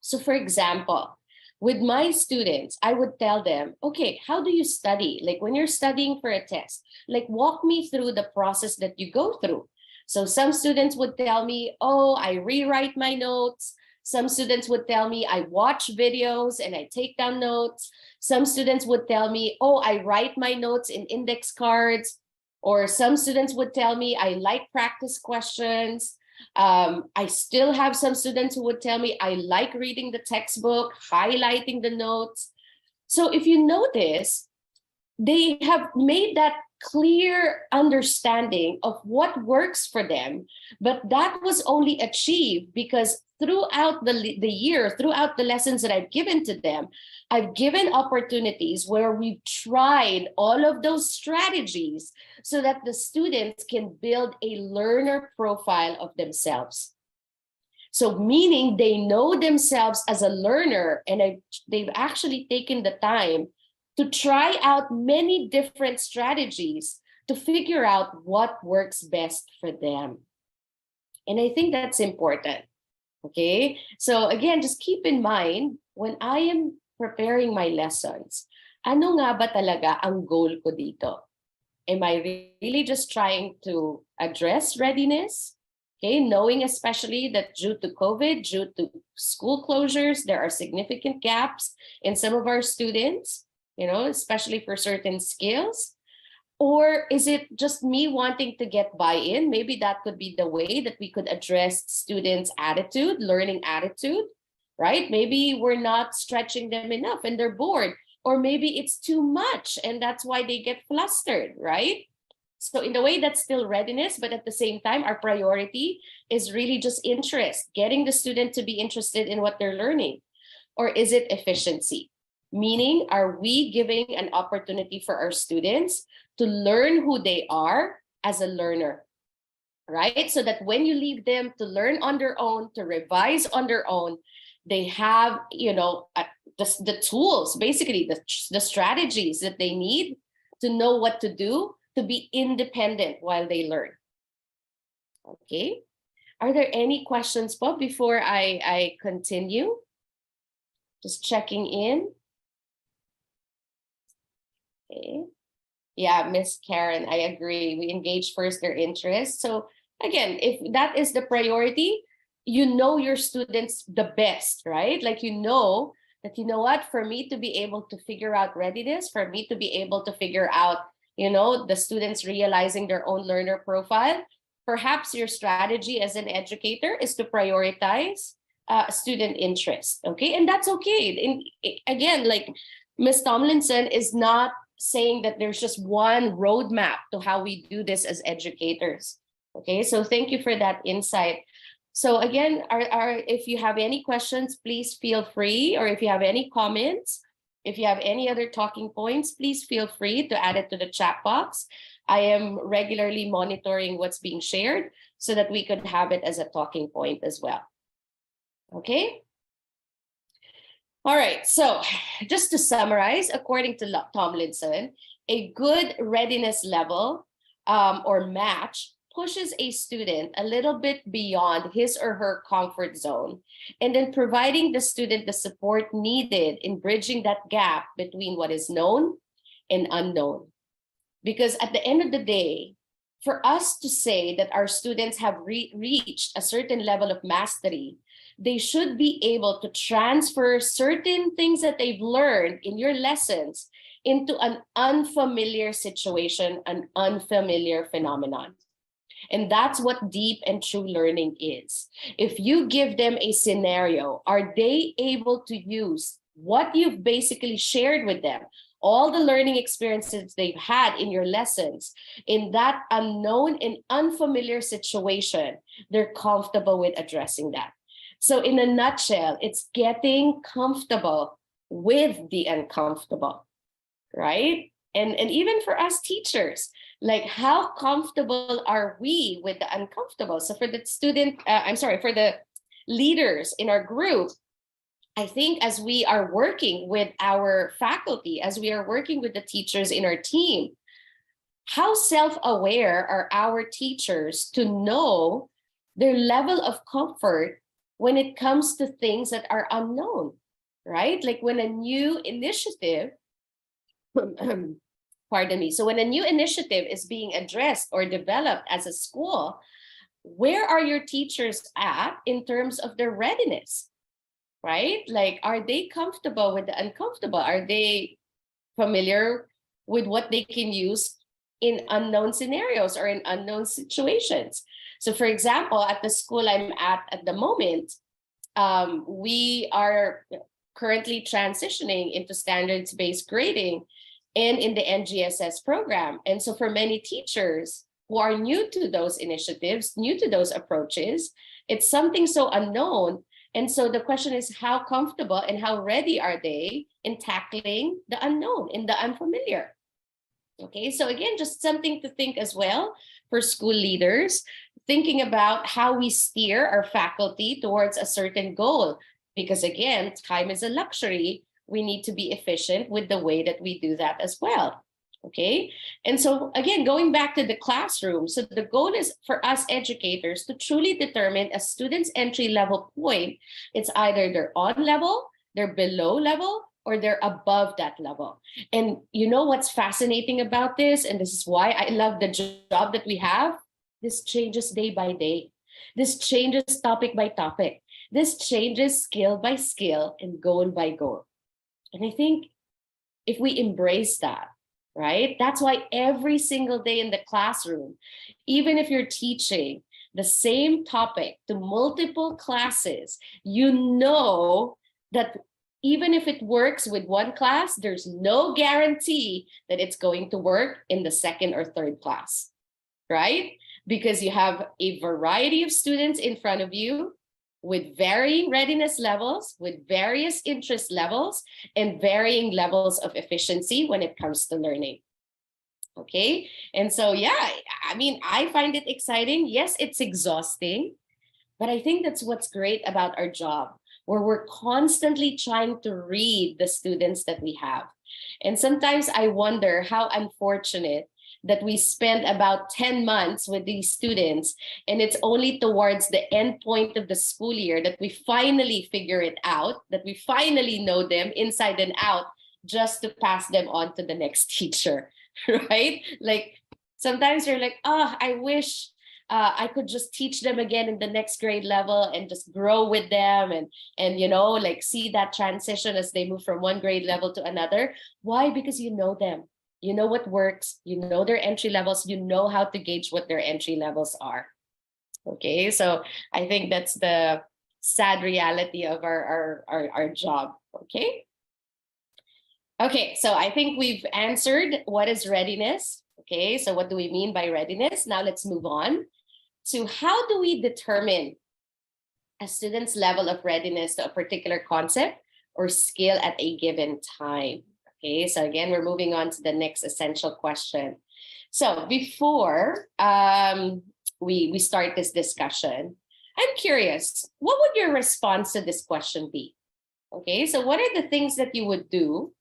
So for example, with my students, I would tell them, okay, how do you study? Like when you're studying for a test, like walk me through the process that you go through. So some students would tell me, oh, I rewrite my notes. Some students would tell me I watch videos and I take down notes. Some students would tell me, oh, I write my notes in index cards. Or some students would tell me I like practice questions. I still have some students who would tell me I like reading the textbook, highlighting the notes. So if you notice, they have made that clear understanding of what works for them, but that was only achieved because throughout the year, throughout the lessons that I've given to them, I've given opportunities where we've tried all of those strategies so that the students can build a learner profile of themselves. So meaning they know themselves as a learner, and they've actually taken the time to try out many different strategies to figure out what works best for them. And I think that's important. Okay, so again, just keep in mind when I am preparing my lessons, ano nga ba talaga ang goal ko dito? Am I really just trying to address readiness? Okay, knowing especially that due to COVID, due to school closures, there are significant gaps in some of our students, especially for certain skills. Or is it just me wanting to get buy-in? Maybe that could be the way that we could address students' attitude, learning attitude, right? Maybe we're not stretching them enough and they're bored. Or maybe it's too much and that's why they get flustered, right? So in a way, that's still readiness, but at the same time, our priority is really just interest, getting the student to be interested in what they're learning. Or is it efficiency? Meaning, are we giving an opportunity for our students to learn who they are as a learner, right? So that when you leave them to learn on their own, to revise on their own, they have, the tools, basically the strategies that they need to know what to do to be independent while they learn. Okay. Are there any questions, Bob, before I continue? Just checking in. Okay. Yeah, Miss Karen, I agree. We engage first their interest. So again, if that is the priority, you know your students the best, right? Like that, what, for me to be able to figure out readiness, for me to be able to figure out, the students realizing their own learner profile, perhaps your strategy as an educator is to prioritize student interest, okay? And that's okay. And again, like Ms. Tomlinson is not saying that there's just one roadmap to how we do this as educators. Okay, so thank you for that insight. So again, if you have any questions, please feel free, or if you have any comments, if you have any other talking points, please feel free to add it to the chat box. I am regularly monitoring what's being shared so that we could have it as a talking point as well. Okay. All right, so just to summarize, according to Tomlinson, a good readiness level or match pushes a student a little bit beyond his or her comfort zone, and then providing the student the support needed in bridging that gap between what is known and unknown. Because at the end of the day, for us to say that our students have reached a certain level of mastery they should be able to transfer certain things that they've learned in your lessons into an unfamiliar situation, an unfamiliar phenomenon. And that's what deep and true learning is. If you give them a scenario, are they able to use what you've basically shared with them, all the learning experiences they've had in your lessons, in that unknown and unfamiliar situation, they're comfortable with addressing that. So in a nutshell, it's getting comfortable with the uncomfortable, right? And even for us teachers, like how comfortable are we with the uncomfortable? So for the for the leaders in our group, I think as we are working with our faculty, as we are working with the teachers in our team, how self-aware are our teachers to know their level of comfort when it comes to things that are unknown, right? Like when a new initiative, pardon me. So when a new initiative is being addressed or developed as a school, where are your teachers at in terms of their readiness, right? Like, are they comfortable with the uncomfortable? Are they familiar with what they can use in unknown scenarios or in unknown situations? So for example, at the school I'm at the moment, we are currently transitioning into standards-based grading and in the NGSS program. And so for many teachers who are new to those initiatives, new to those approaches, it's something so unknown. And so the question is, how comfortable and how ready are they in tackling the unknown, in the unfamiliar? Okay, so again, just something to think as well for school leaders, thinking about how we steer our faculty towards a certain goal. Because again, time is a luxury. We need to be efficient with the way that we do that as well. Okay, and so again, going back to the classroom, so the goal is for us educators to truly determine a student's entry level point. It's either they're on level, they're below level, or they're above that level. And you know what's fascinating about this, and this is why I love the job that we have, this changes day by day. This changes topic by topic. This changes skill by skill and goal by goal. And I think if we embrace that, right, that's why every single day in the classroom, even if you're teaching the same topic to multiple classes, you know that even if it works with one class, there's no guarantee that it's going to work in the second or third class, right? Because you have a variety of students in front of you with varying readiness levels, with various interest levels, and varying levels of efficiency when it comes to learning. Okay, and so yeah, I mean, I find it exciting. Yes, it's exhausting, but I think that's what's great about our job, where we're constantly trying to read the students that we have. And sometimes I wonder how unfortunate that we spend about 10 months with these students, and it's only towards the end point of the school year that we finally figure it out, that we finally know them inside and out, just to pass them on to the next teacher, right? Like sometimes you're like, oh, I wish I could just teach them again in the next grade level and just grow with them and you know, like see that transition as they move from one grade level to another. Why? Because you know them. You know what works, you know their entry levels, you know how to gauge what their entry levels are. Okay, so I think that's the sad reality of our job. Okay. Okay, so I think we've answered what is readiness. Okay, so what do we mean by readiness? Now let's move on to how do we determine a student's level of readiness to a particular concept or skill at a given time. Okay, so again, we're moving on to the next essential question. So before we start this discussion, I'm curious, what would your response to this question be? Okay, so what are the things that you would do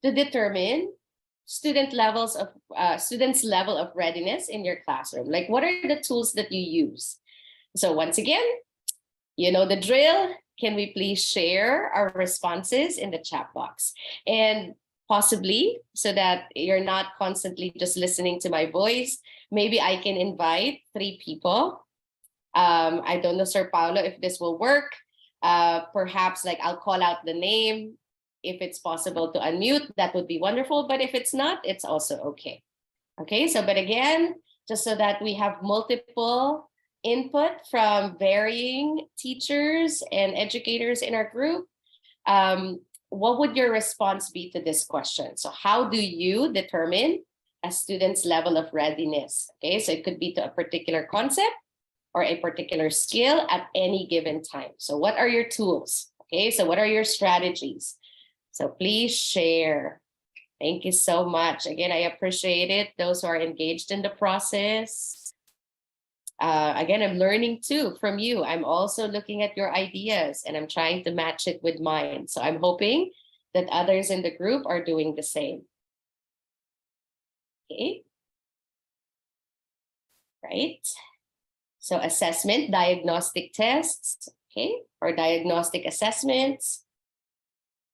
to determine students' level of readiness in your classroom? Like, what are the tools that you use? So once again, you know the drill. Can we please share our responses in the chat box? And possibly, so that you're not constantly just listening to my voice, maybe I can invite 3 people. I don't know, Sir Paulo, if this will work. Perhaps like I'll call out the name. If it's possible to unmute, that would be wonderful. But if it's not, it's also okay. Okay, so but again, just so that we have multiple input from varying teachers and educators in our group, what would your response be to this question? So how do you determine a student's level of readiness? Okay, so it could be to a particular concept or a particular skill at any given time. So what are your tools? Okay, so what are your strategies? So please share. Thank you so much. Again, I appreciate it. Those who are engaged in the process. Again, I'm learning too from you. I'm also looking at your ideas and I'm trying to match it with mine. So I'm hoping that others in the group are doing the same. Okay. Right. So assessment, diagnostic tests, okay, or diagnostic assessments.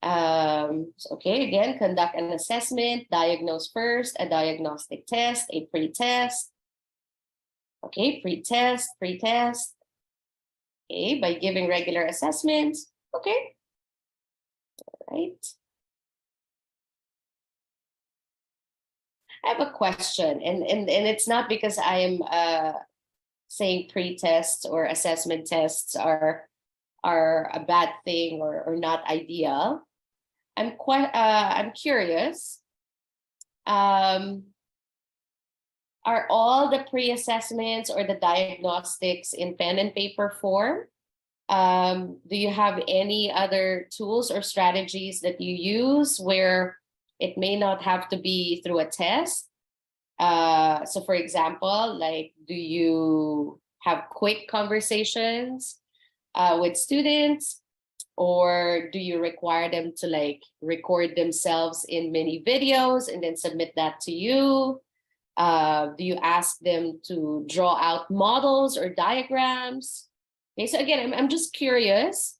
Okay, again, conduct an assessment, diagnose first, a diagnostic test, a pre-test. Okay, pre-test. Okay, by giving regular assessments. Okay, all right. I have a question, and it's not because I am saying pre-tests or assessment tests are a bad thing or not ideal. I'm curious. Are all the pre-assessments or the diagnostics in pen and paper form? Do you have any other tools or strategies that you use where it may not have to be through a test? So for example, like, do you have quick conversations with students, or do you require them to like record themselves in mini videos and then submit that to you? Do you ask them to draw out models or diagrams? Okay, so again, I'm just curious.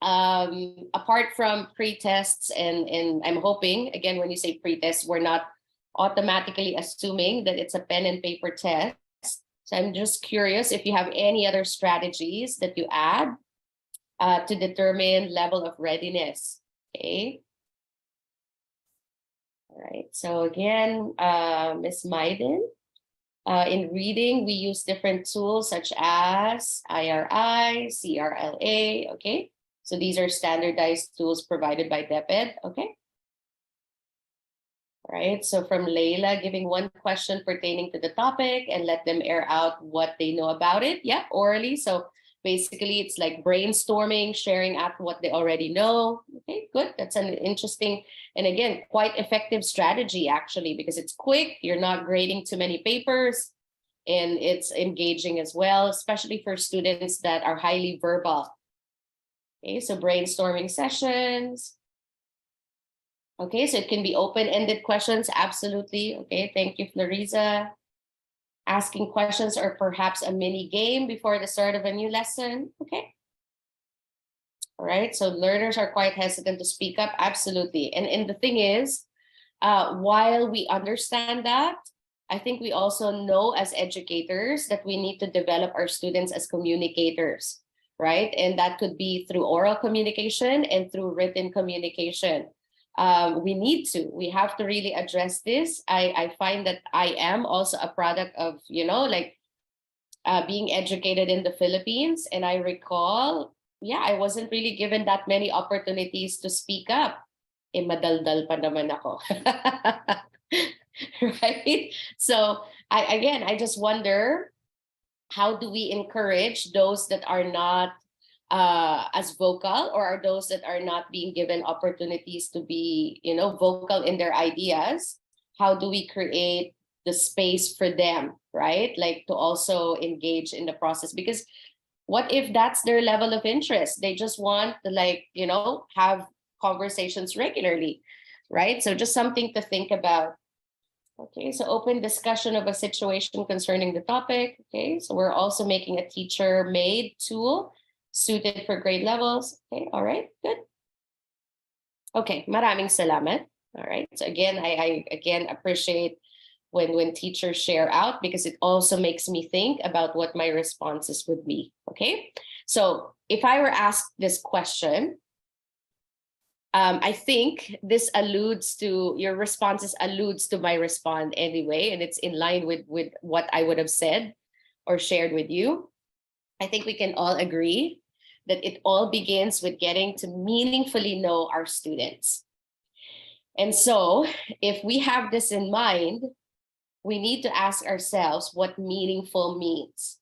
Apart from pre-tests, and I'm hoping, again, when you say pre-test, we're not automatically assuming that it's a pen and paper test. So I'm just curious if you have any other strategies that you add to determine level of readiness. Okay. All right. So again, Ms. Maiden, in reading, we use different tools such as IRI, CRLA. Okay. So these are standardized tools provided by DepEd. Okay. All right. So from Layla, giving one question pertaining to the topic and let them air out what they know about it. Yeah, orally. So basically, it's like brainstorming, sharing out what they already know. Okay, good. That's an interesting and again, quite effective strategy, actually, because it's quick. You're not grading too many papers and it's engaging as well, especially for students that are highly verbal. Okay, so brainstorming sessions. Okay, so it can be open-ended questions. Absolutely. Okay, thank you, Floriza. Asking questions or perhaps a mini game before the start of a new lesson. Okay. All right. So learners are quite hesitant to speak up. Absolutely. And the thing is, while we understand that, I think we also know as educators that we need to develop our students as communicators, right? And that could be through oral communication and through written communication. We have to really address this. I find that I am also a product of, like being educated in the Philippines. And I recall, I wasn't really given that many opportunities to speak up. Madaldal pa naman ako. Right? So I just wonder, how do we encourage those that are not as vocal, or are those that are not being given opportunities to be, vocal in their ideas? How do we create the space for them, right? Like to also engage in the process? Because what if that's their level of interest? They just want to have conversations regularly, right? So just something to think about. Okay, so open discussion of a situation concerning the topic. Okay, so we're also making a teacher-made tool suited for grade levels. Okay, all right, good. Okay, maraming salamat. All right, so again, I again appreciate when teachers share out, because it also makes me think about what my responses would be. Okay, so if I were asked this question, I think this alludes to your responses, alludes to my response anyway, and it's in line with what I would have said or shared with you. I think we can all agree that it all begins with getting to meaningfully know our students. And so if we have this in mind, we need to ask ourselves what meaningful means,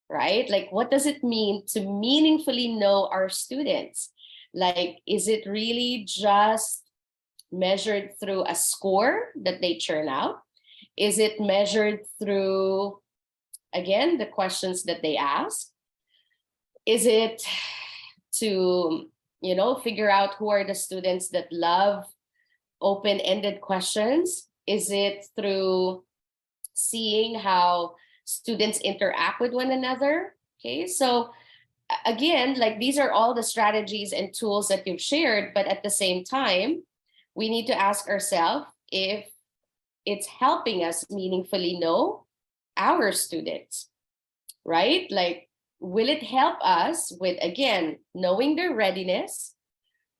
right? Like, what does it mean to meaningfully know our students? Like, is it really just measured through a score that they churn out? Is it measured through, again, the questions that they ask? Is it to, figure out who are the students that love open-ended questions? Is it through seeing how students interact with one another? Okay, so again, like, these are all the strategies and tools that you've shared, but at the same time, we need to ask ourselves if it's helping us meaningfully know our students, right? Like, will it help us with, again, knowing their readiness?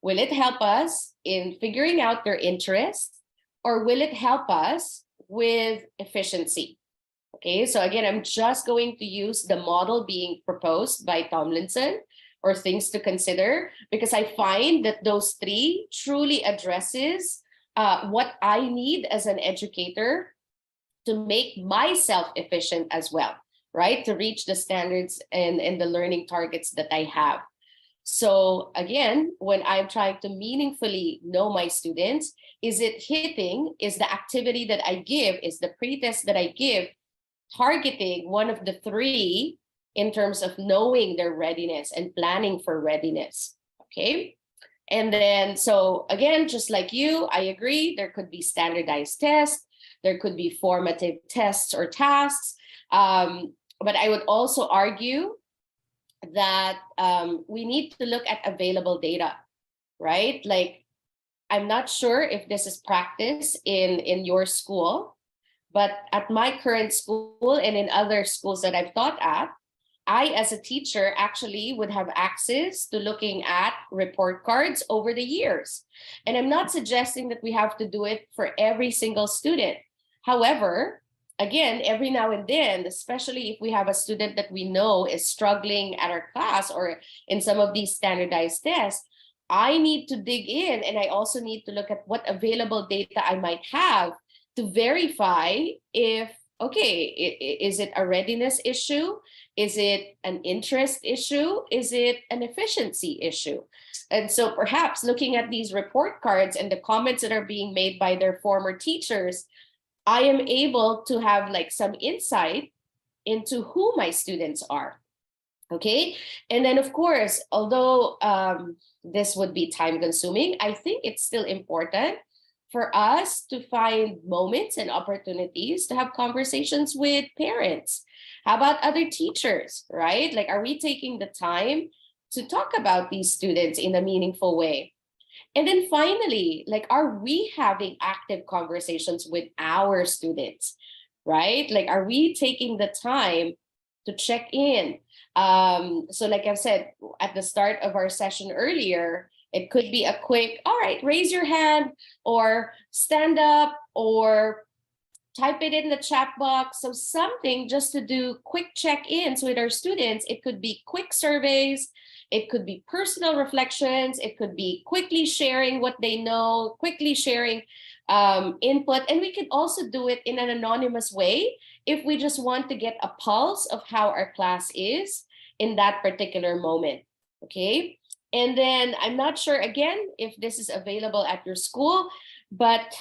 Will it help us in figuring out their interests? Or will it help us with efficiency? Okay, so again, I'm just going to use the model being proposed by Tomlinson, or things to consider, because I find that those three truly addresses what I need as an educator to make myself efficient as well, right? To reach the standards and the learning targets that I have. So again, when I'm trying to meaningfully know my students, is it hitting? Is the activity that I give, is the pretest that I give targeting one of the three in terms of knowing their readiness and planning for readiness? Okay. And then, so again, just like you, I agree, there could be standardized tests, there could be formative tests or tasks. But I would also argue that we need to look at available data, right? Like, I'm not sure if this is practice in your school, but at my current school and in other schools that I've taught at, I, as a teacher, actually would have access to looking at report cards over the years. And I'm not suggesting that we have to do it for every single student. However, again, every now and then, especially if we have a student that we know is struggling at our class or in some of these standardized tests, I need to dig in, and I also need to look at what available data I might have to verify if, okay, is it a readiness issue? Is it an interest issue? Is it an efficiency issue? And so perhaps looking at these report cards and the comments that are being made by their former teachers, I am able to have like some insight into who my students are. Okay. And then, of course, although this would be time consuming, I think it's still important for us to find moments and opportunities to have conversations with parents. How about other teachers, right? Like, are we taking the time to talk about these students in a meaningful way? And then finally, like, are we having active conversations with our students, right? Like, are we taking the time to check in? So like I've said at the start of our session earlier, it could be a quick, all right, raise your hand or stand up or type it in the chat box. So something just to do quick check-ins with our students. It could be quick surveys. It could be personal reflections. It could be quickly sharing what they know, quickly sharing input. And we could also do it in an anonymous way if we just want to get a pulse of how our class is in that particular moment, okay? And then I'm not sure, again, if this is available at your school, but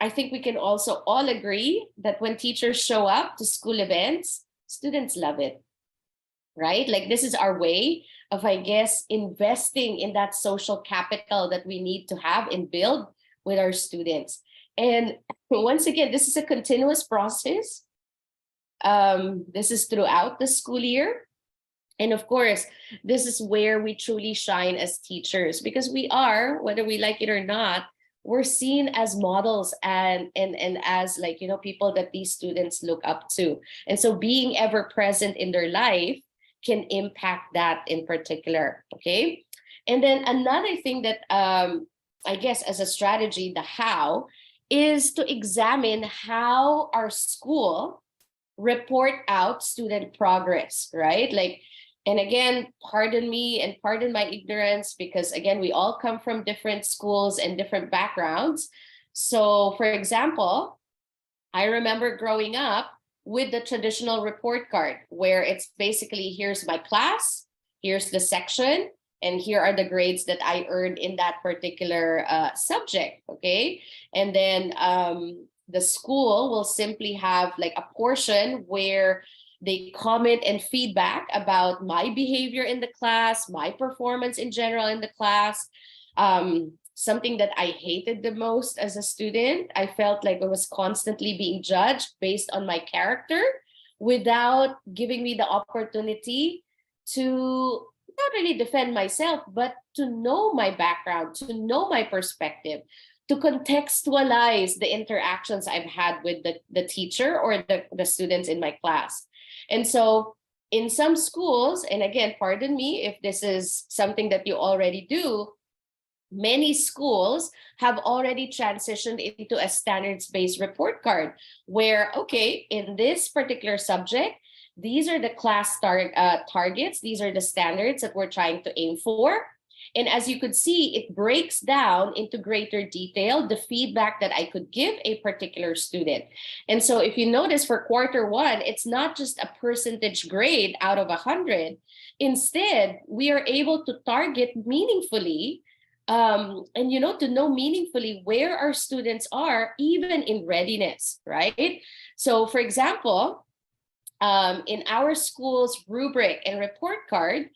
I think we can also all agree that when teachers show up to school events, students love it, right? Like, this is our way of, I guess, investing in that social capital that we need to have and build with our students. And once again, this is a continuous process. This is throughout the school year. And of course, this is where we truly shine as teachers, because we are, whether we like it or not, we're seen as models and as, like, people that these students look up to. And so being ever present in their life can impact that in particular, okay? And then another thing that I guess as a strategy, the how, is to examine how our school report out student progress, right? Like, and again, pardon me and pardon my ignorance, because again, we all come from different schools and different backgrounds. So for example, I remember growing up with the traditional report card where it's basically, here's my class, here's the section, and here are the grades that I earned in that particular subject, okay? And then the school will simply have like a portion where they comment and feedback about my behavior in the class, my performance in general in the class. Something that I hated the most as a student, I felt like I was constantly being judged based on my character without giving me the opportunity to not really defend myself, but to know my background, to know my perspective, to contextualize the interactions I've had with the teacher or the students in my class. And so in some schools, and again, pardon me if this is something that you already do, many schools have already transitioned into a standards-based report card where, okay, in this particular subject, these are the class targets, these are the standards that we're trying to aim for. And as you could see, it breaks down into greater detail the feedback that I could give a particular student. And so if you notice for quarter 1, it's not just a percentage grade out of 100. Instead, we are able to target meaningfully and to know meaningfully where our students are, even in readiness, right? So for example, in our school's rubric and report card,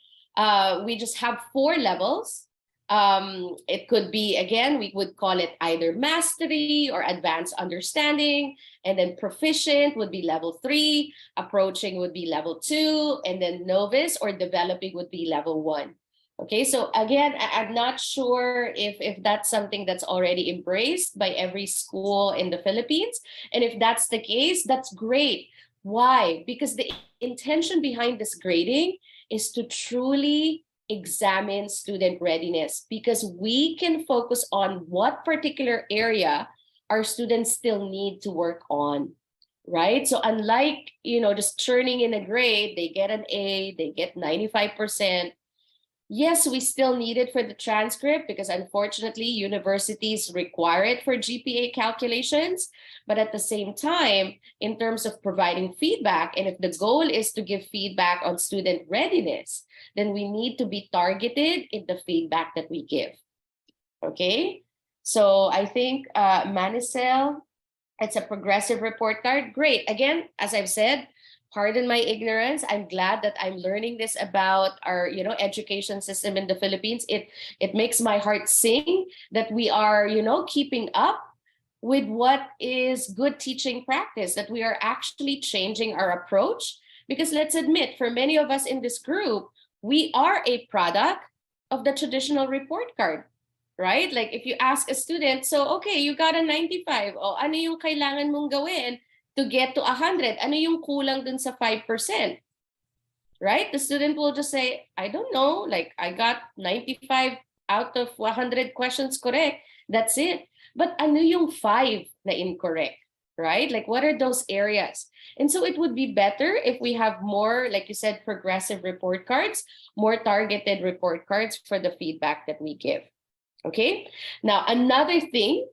we just have 4 levels. It could be, again, we would call it either mastery or advanced understanding, and then proficient would be level 3, approaching would be level 2, and then novice or developing would be level 1. Okay, so again, I'm not sure if that's something that's already embraced by every school in the Philippines. And if that's the case, that's great. Why? Because the intention behind this grading is to truly examine student readiness, because we can focus on what particular area our students still need to work on, right? So unlike, just churning in a grade, they get an A, they get 95%. Yes, we still need it for the transcript because unfortunately universities require it for GPA calculations. But at the same time, in terms of providing feedback, and if the goal is to give feedback on student readiness, then we need to be targeted in the feedback that we give. Okay, so I think Manicel, it's a progressive report card. Great. Again, as I've said, pardon my ignorance. I'm glad that I'm learning this about our, education system in the Philippines. It makes my heart sing that we are, keeping up with what is good teaching practice, that we are actually changing our approach. Because let's admit, for many of us in this group, we are a product of the traditional report card, right? Like if you ask a student, so, okay, you got a 95. O ano yung kailangan mong gawin to get to 100? Ano yung kulang dun sa 5%? Right? The student will just say, I don't know, like I got 95 out of 100 questions correct. That's it. But ano yung 5 na incorrect, right? Like what are those areas? And so it would be better if we have more, like you said, progressive report cards, more targeted report cards for the feedback that we give. Okay. Now, another thing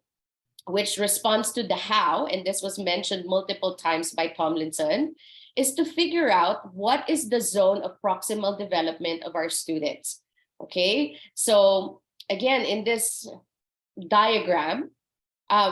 which responds to the how, and this was mentioned multiple times by Tomlinson, is to figure out what is the zone of proximal development of our students. Okay, so again, in this diagram,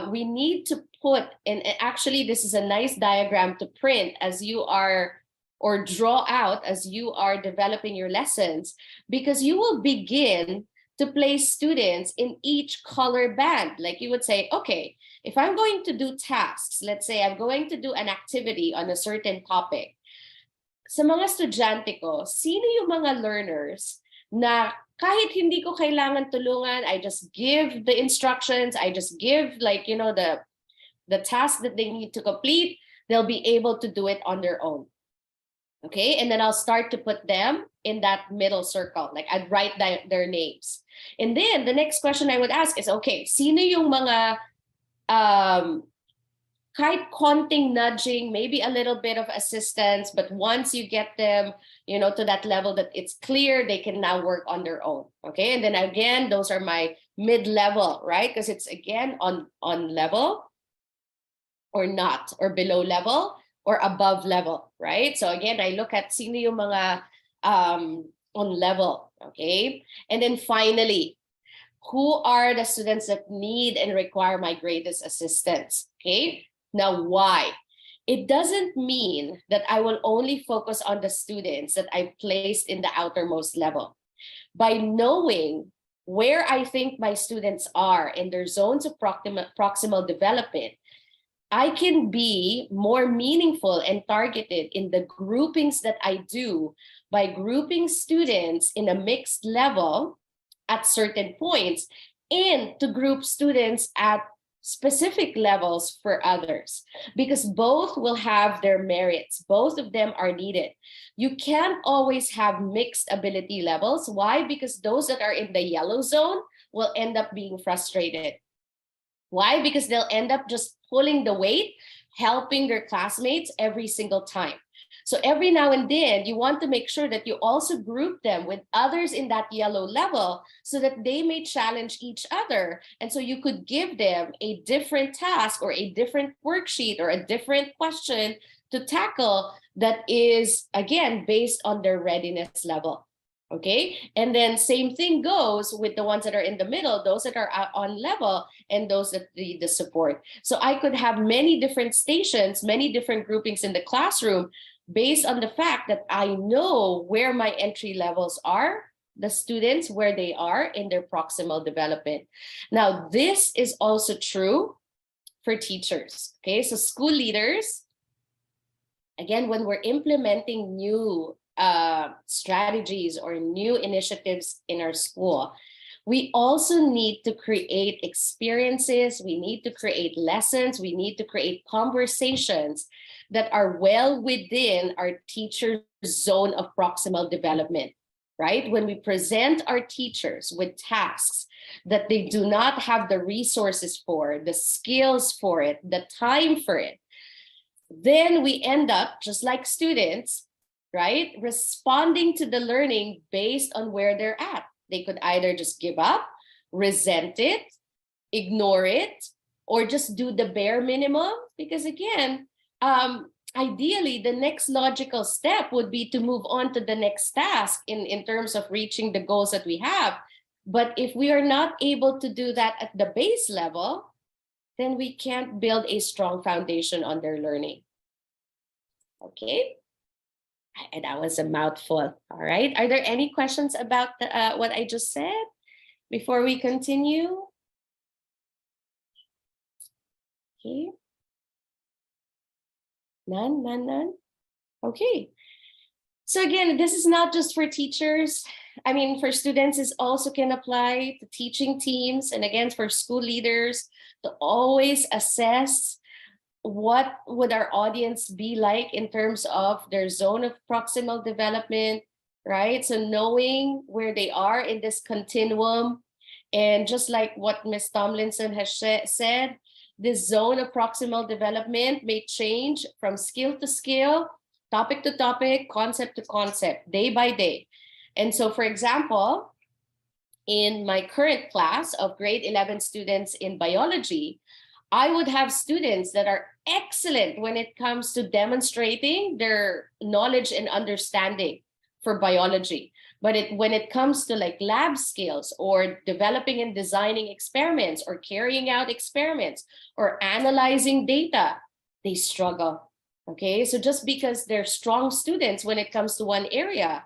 we need to put, and actually this is a nice diagram to print as you are, or draw out as you are developing your lessons, because you will begin to place students in each color band. Like you would say, okay, if I'm going to do tasks, let's say I'm going to do an activity on a certain topic, sa mga estudyante ko, sino yung mga learners na kahit hindi ko kailangan tulungan, I just give the instructions, I just give the task that they need to complete, they'll be able to do it on their own. Okay, and then I'll start to put them in that middle circle. Like I'd write their names. And then the next question I would ask is, okay, sino yung mga kahit konting nudging, maybe a little bit of assistance, but once you get them, to that level that it's clear, they can now work on their own. Okay, and then again, those are my mid-level, right? Because it's again on level or not, or below level or above level, right? So again, I look at sino yung mga on level, okay? And then finally, who are the students that need and require my greatest assistance, okay? Now, why? It doesn't mean that I will only focus on the students that I've placed in the outermost level. By knowing where I think my students are in their zones of proximal development, I can be more meaningful and targeted in the groupings that I do by grouping students in a mixed level at certain points and to group students at specific levels for others, because both will have their merits. Both of them are needed. You can't always have mixed ability levels. Why? Because those that are in the yellow zone will end up being frustrated. Why? Because they'll end up just pulling the weight, helping their classmates every single time. So every now and then, you want to make sure that you also group them with others in that yellow level so that they may challenge each other. And so you could give them a different task or a different worksheet or a different question to tackle that is, again, based on their readiness level. Okay, and then same thing goes with the ones that are in the middle, those that are on level, and those that need the support. So I could have many different stations, many different groupings in the classroom based on the fact that I know where my entry levels are, the students, where they are in their proximal development. Now, this is also true for teachers. Okay, so school leaders, again, when we're implementing new strategies or new initiatives in our school, we also need to create experiences, we need to create lessons, we need to create conversations that are well within our teacher's zone of proximal development, right? When we present our teachers with tasks that they do not have the resources for, the skills for it, the time for it, then we end up, just like students, right, responding to the learning based on where they're at. They could either just give up, resent it, ignore it, or just do the bare minimum. Because again, ideally, the next logical step would be to move on to the next task in terms of reaching the goals that we have. But if we are not able to do that at the base level, then we can't build a strong foundation on their learning. Okay. And that was a mouthful. All right. Are there any questions about what I just said before we continue? Okay. None. Okay. So again, this is not just for teachers. I mean, for students, this also can apply to teaching teams. And again, for school leaders to always assess what would our audience be like in terms of their zone of proximal development, right? So knowing where they are in this continuum, and just like what Ms. Tomlinson has said, this zone of proximal development may change from skill to skill, topic to topic, concept to concept, day by day. And so, for example, in my current class of grade 11 students in biology, I would have students that are excellent when it comes to demonstrating their knowledge and understanding for biology. But when it comes to like lab skills or developing and designing experiments or carrying out experiments or analyzing data, they struggle. Okay, so just because they're strong students when it comes to one area,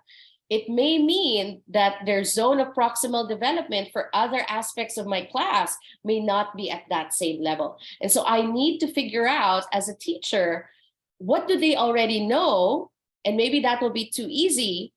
it may mean that their zone of proximal development for other aspects of my class may not be at that same level. And so I need to figure out as a teacher, what do they already know? And maybe that will be too easy.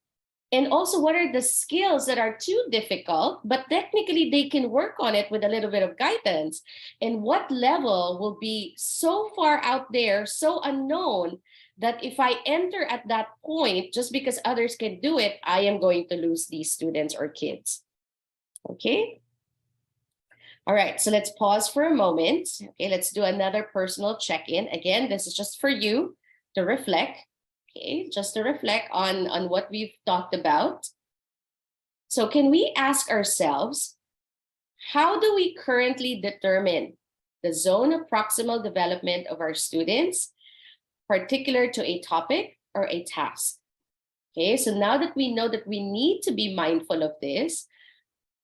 And also, what are the skills that are too difficult, but technically they can work on it with a little bit of guidance? And what level will be so far out there, so unknown, that if I enter at that point, just because others can do it, I am going to lose these students or kids. Okay. All right, so let's pause for a moment. Okay, let's do another personal check-in. Again, this is just for you to reflect. Okay, just to reflect on what we've talked about. So can we ask ourselves, how do we currently determine the zone of proximal development of our students, particular to a topic or a task? Okay, so now that we know that we need to be mindful of this,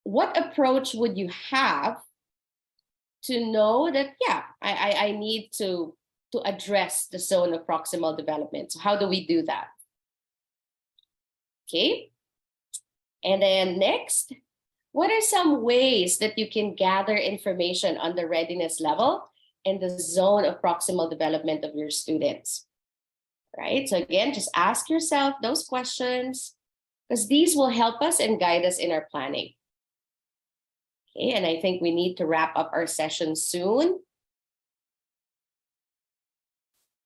what approach would you have to know that, yeah, I need to address the zone of proximal development? So how do we do that? Okay. And then next, what are some ways that you can gather information on the readiness level and the zone of proximal development of your students? Right. So again, just ask yourself those questions, because these will help us and guide us in our planning. Okay, and I think we need to wrap up our session soon.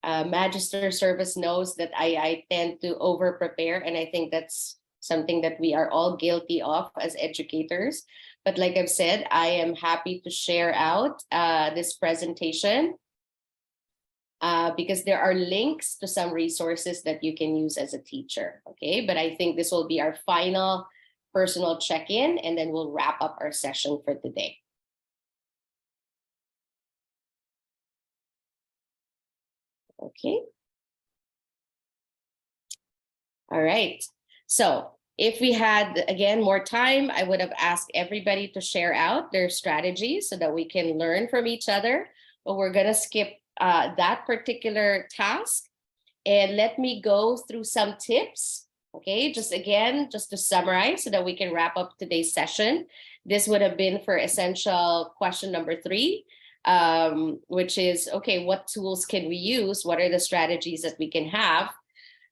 Magister Service knows that I tend to over prepare, and I think that's something that we are all guilty of as educators. But like I've said, I am happy to share out this presentation because there are links to some resources that you can use as a teacher. Okay, but I think this will be our final personal check-in, and then we'll wrap up our session for today. Okay. All right. So if we had, again, more time, I would have asked everybody to share out their strategies so that we can learn from each other. But we're going to skip that particular task. And let me go through some tips. Okay, just to summarize so that we can wrap up today's session. This would have been for essential question number 3, which is, okay, what tools can we use? What are the strategies that we can have?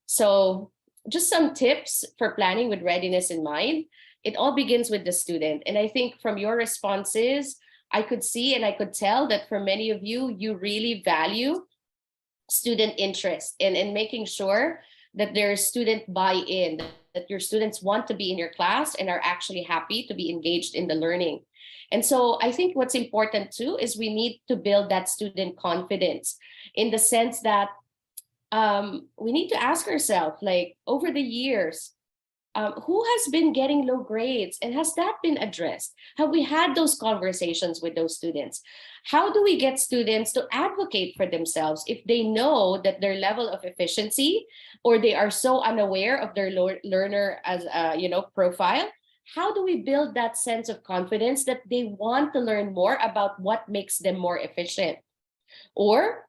So just some tips for planning with readiness in mind. It all begins with the student. And I think from your responses, I could see and I could tell that for many of you, you really value student interest and making sure that there's student buy-in, that your students want to be in your class and are actually happy to be engaged in the learning. And so I think what's important too is we need to build that student confidence in the sense that we need to ask ourselves, like, over the years, who has been getting low grades, and has that been addressed? Have we had those conversations with those students? How do we get students to advocate for themselves if they know that their level of efficiency, or they are so unaware of their learner as profile? How do we build that sense of confidence that they want to learn more about what makes them more efficient? Or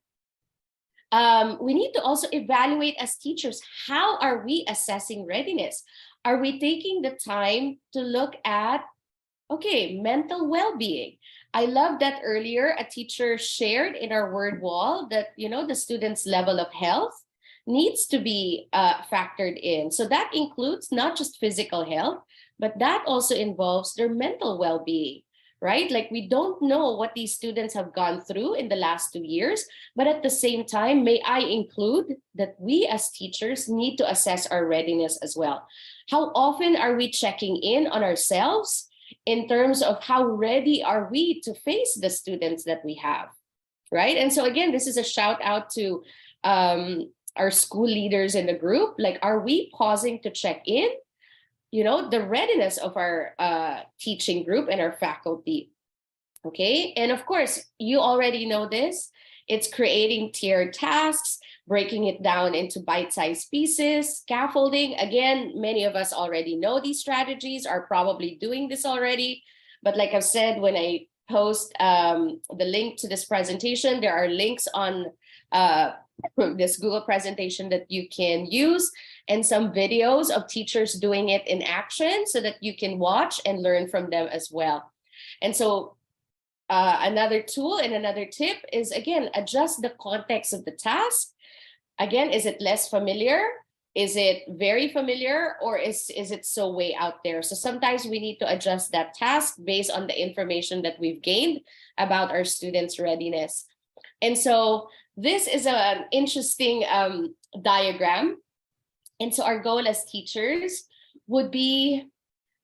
we need to also evaluate as teachers, how are we assessing readiness? Are we taking the time to look at, okay, mental well-being? I love that earlier a teacher shared in our word wall that, the student's level of health needs to be factored in. So that includes not just physical health, but that also involves their mental well-being, right? Like, we don't know what these students have gone through in the last 2 years, but at the same time, may I include that we as teachers need to assess our readiness as well. How often are we checking in on ourselves in terms of how ready are we to face the students that we have, right? And so again, this is a shout out to our school leaders in the group. Like, are we pausing to check in? The readiness of our teaching group and our faculty. Okay, and of course, you already know this. It's creating tiered tasks, breaking it down into bite-sized pieces, scaffolding. Again, many of us already know these strategies, are probably doing this already. But like I've said, when I post the link to this presentation, there are links on this Google presentation that you can use, and some videos of teachers doing it in action so that you can watch and learn from them as well. And so another tool and another tip is, again, adjust the context of the task. Again, is it less familiar? Is it very familiar? Or is it so way out there? So sometimes we need to adjust that task based on the information that we've gained about our students' readiness. And so this is an interesting diagram. And so our goal as teachers would be,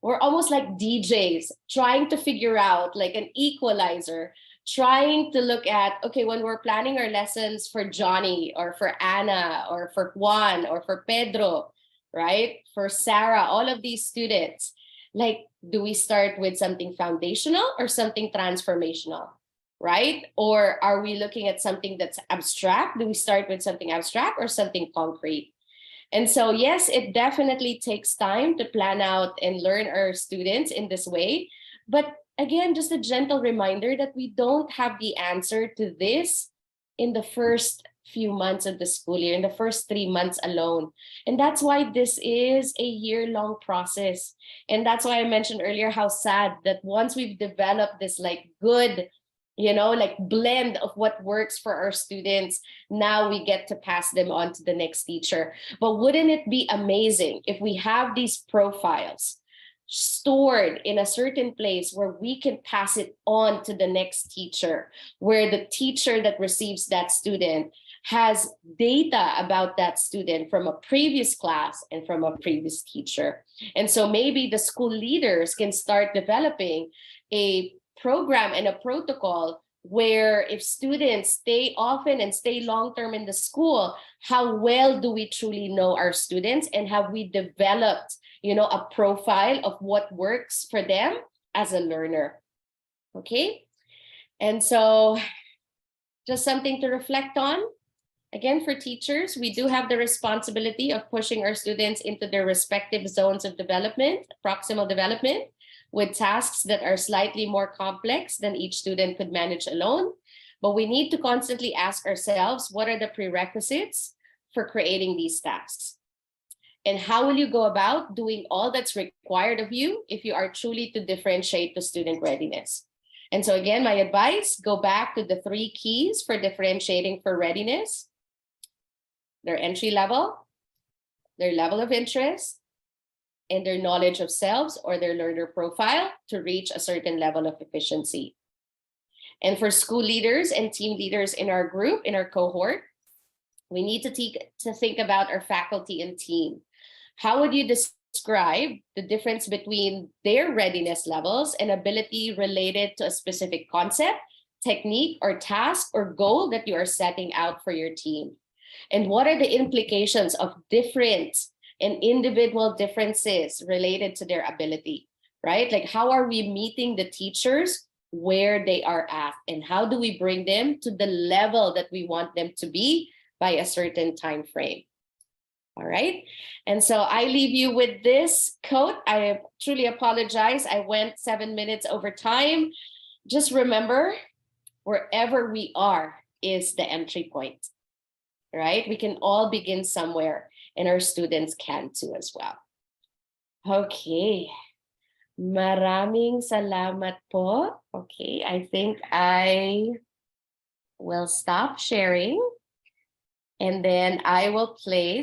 we're almost like DJs trying to figure out like an equalizer, trying to look at, okay, when we're planning our lessons for Johnny or for Anna or for Juan or for Pedro, right? For Sarah, all of these students, like, do we start with something foundational or something transformational, right? Or are we looking at something that's abstract? Do we start with something abstract or something concrete? And so, yes, it definitely takes time to plan out and learn our students in this way. But again, just a gentle reminder that we don't have the answer to this in the first few months of the school year, in the first 3 months alone. And that's why this is a year-long process. And that's why I mentioned earlier how sad that once we've developed this like good, like blend of what works for our students, now we get to pass them on to the next teacher. But wouldn't it be amazing if we have these profiles stored in a certain place where we can pass it on to the next teacher, where the teacher that receives that student has data about that student from a previous class and from a previous teacher. And so maybe the school leaders can start developing a program and a protocol where if students stay often and stay long-term in the school, how well do we truly know our students, and have we developed, a profile of what works for them as a learner? Okay. And so just something to reflect on. Again, for teachers, we do have the responsibility of pushing our students into their respective zones of development, proximal development, with tasks that are slightly more complex than each student could manage alone. But we need to constantly ask ourselves, what are the prerequisites for creating these tasks? And how will you go about doing all that's required of you if you are truly to differentiate to student readiness? And so again, my advice, go back to the 3 keys for differentiating for readiness: their entry level, their level of interest, and their knowledge of selves or their learner profile to reach a certain level of efficiency. And for school leaders and team leaders in our group, in our cohort, we need to think about our faculty and team. How would you describe the difference between their readiness levels and ability related to a specific concept, technique, or task or goal that you are setting out for your team? And what are the implications of different and individual differences related to their ability, right? Like, how are we meeting the teachers where they are at, and how do we bring them to the level that we want them to be by a certain time frame? All right. And so I leave you with this quote. I truly apologize. I went 7 minutes over time. Just remember, wherever we are is the entry point, right? We can all begin somewhere, and our students can too as well. Okay. Maraming salamat po. Okay, I think I will stop sharing, and then I will place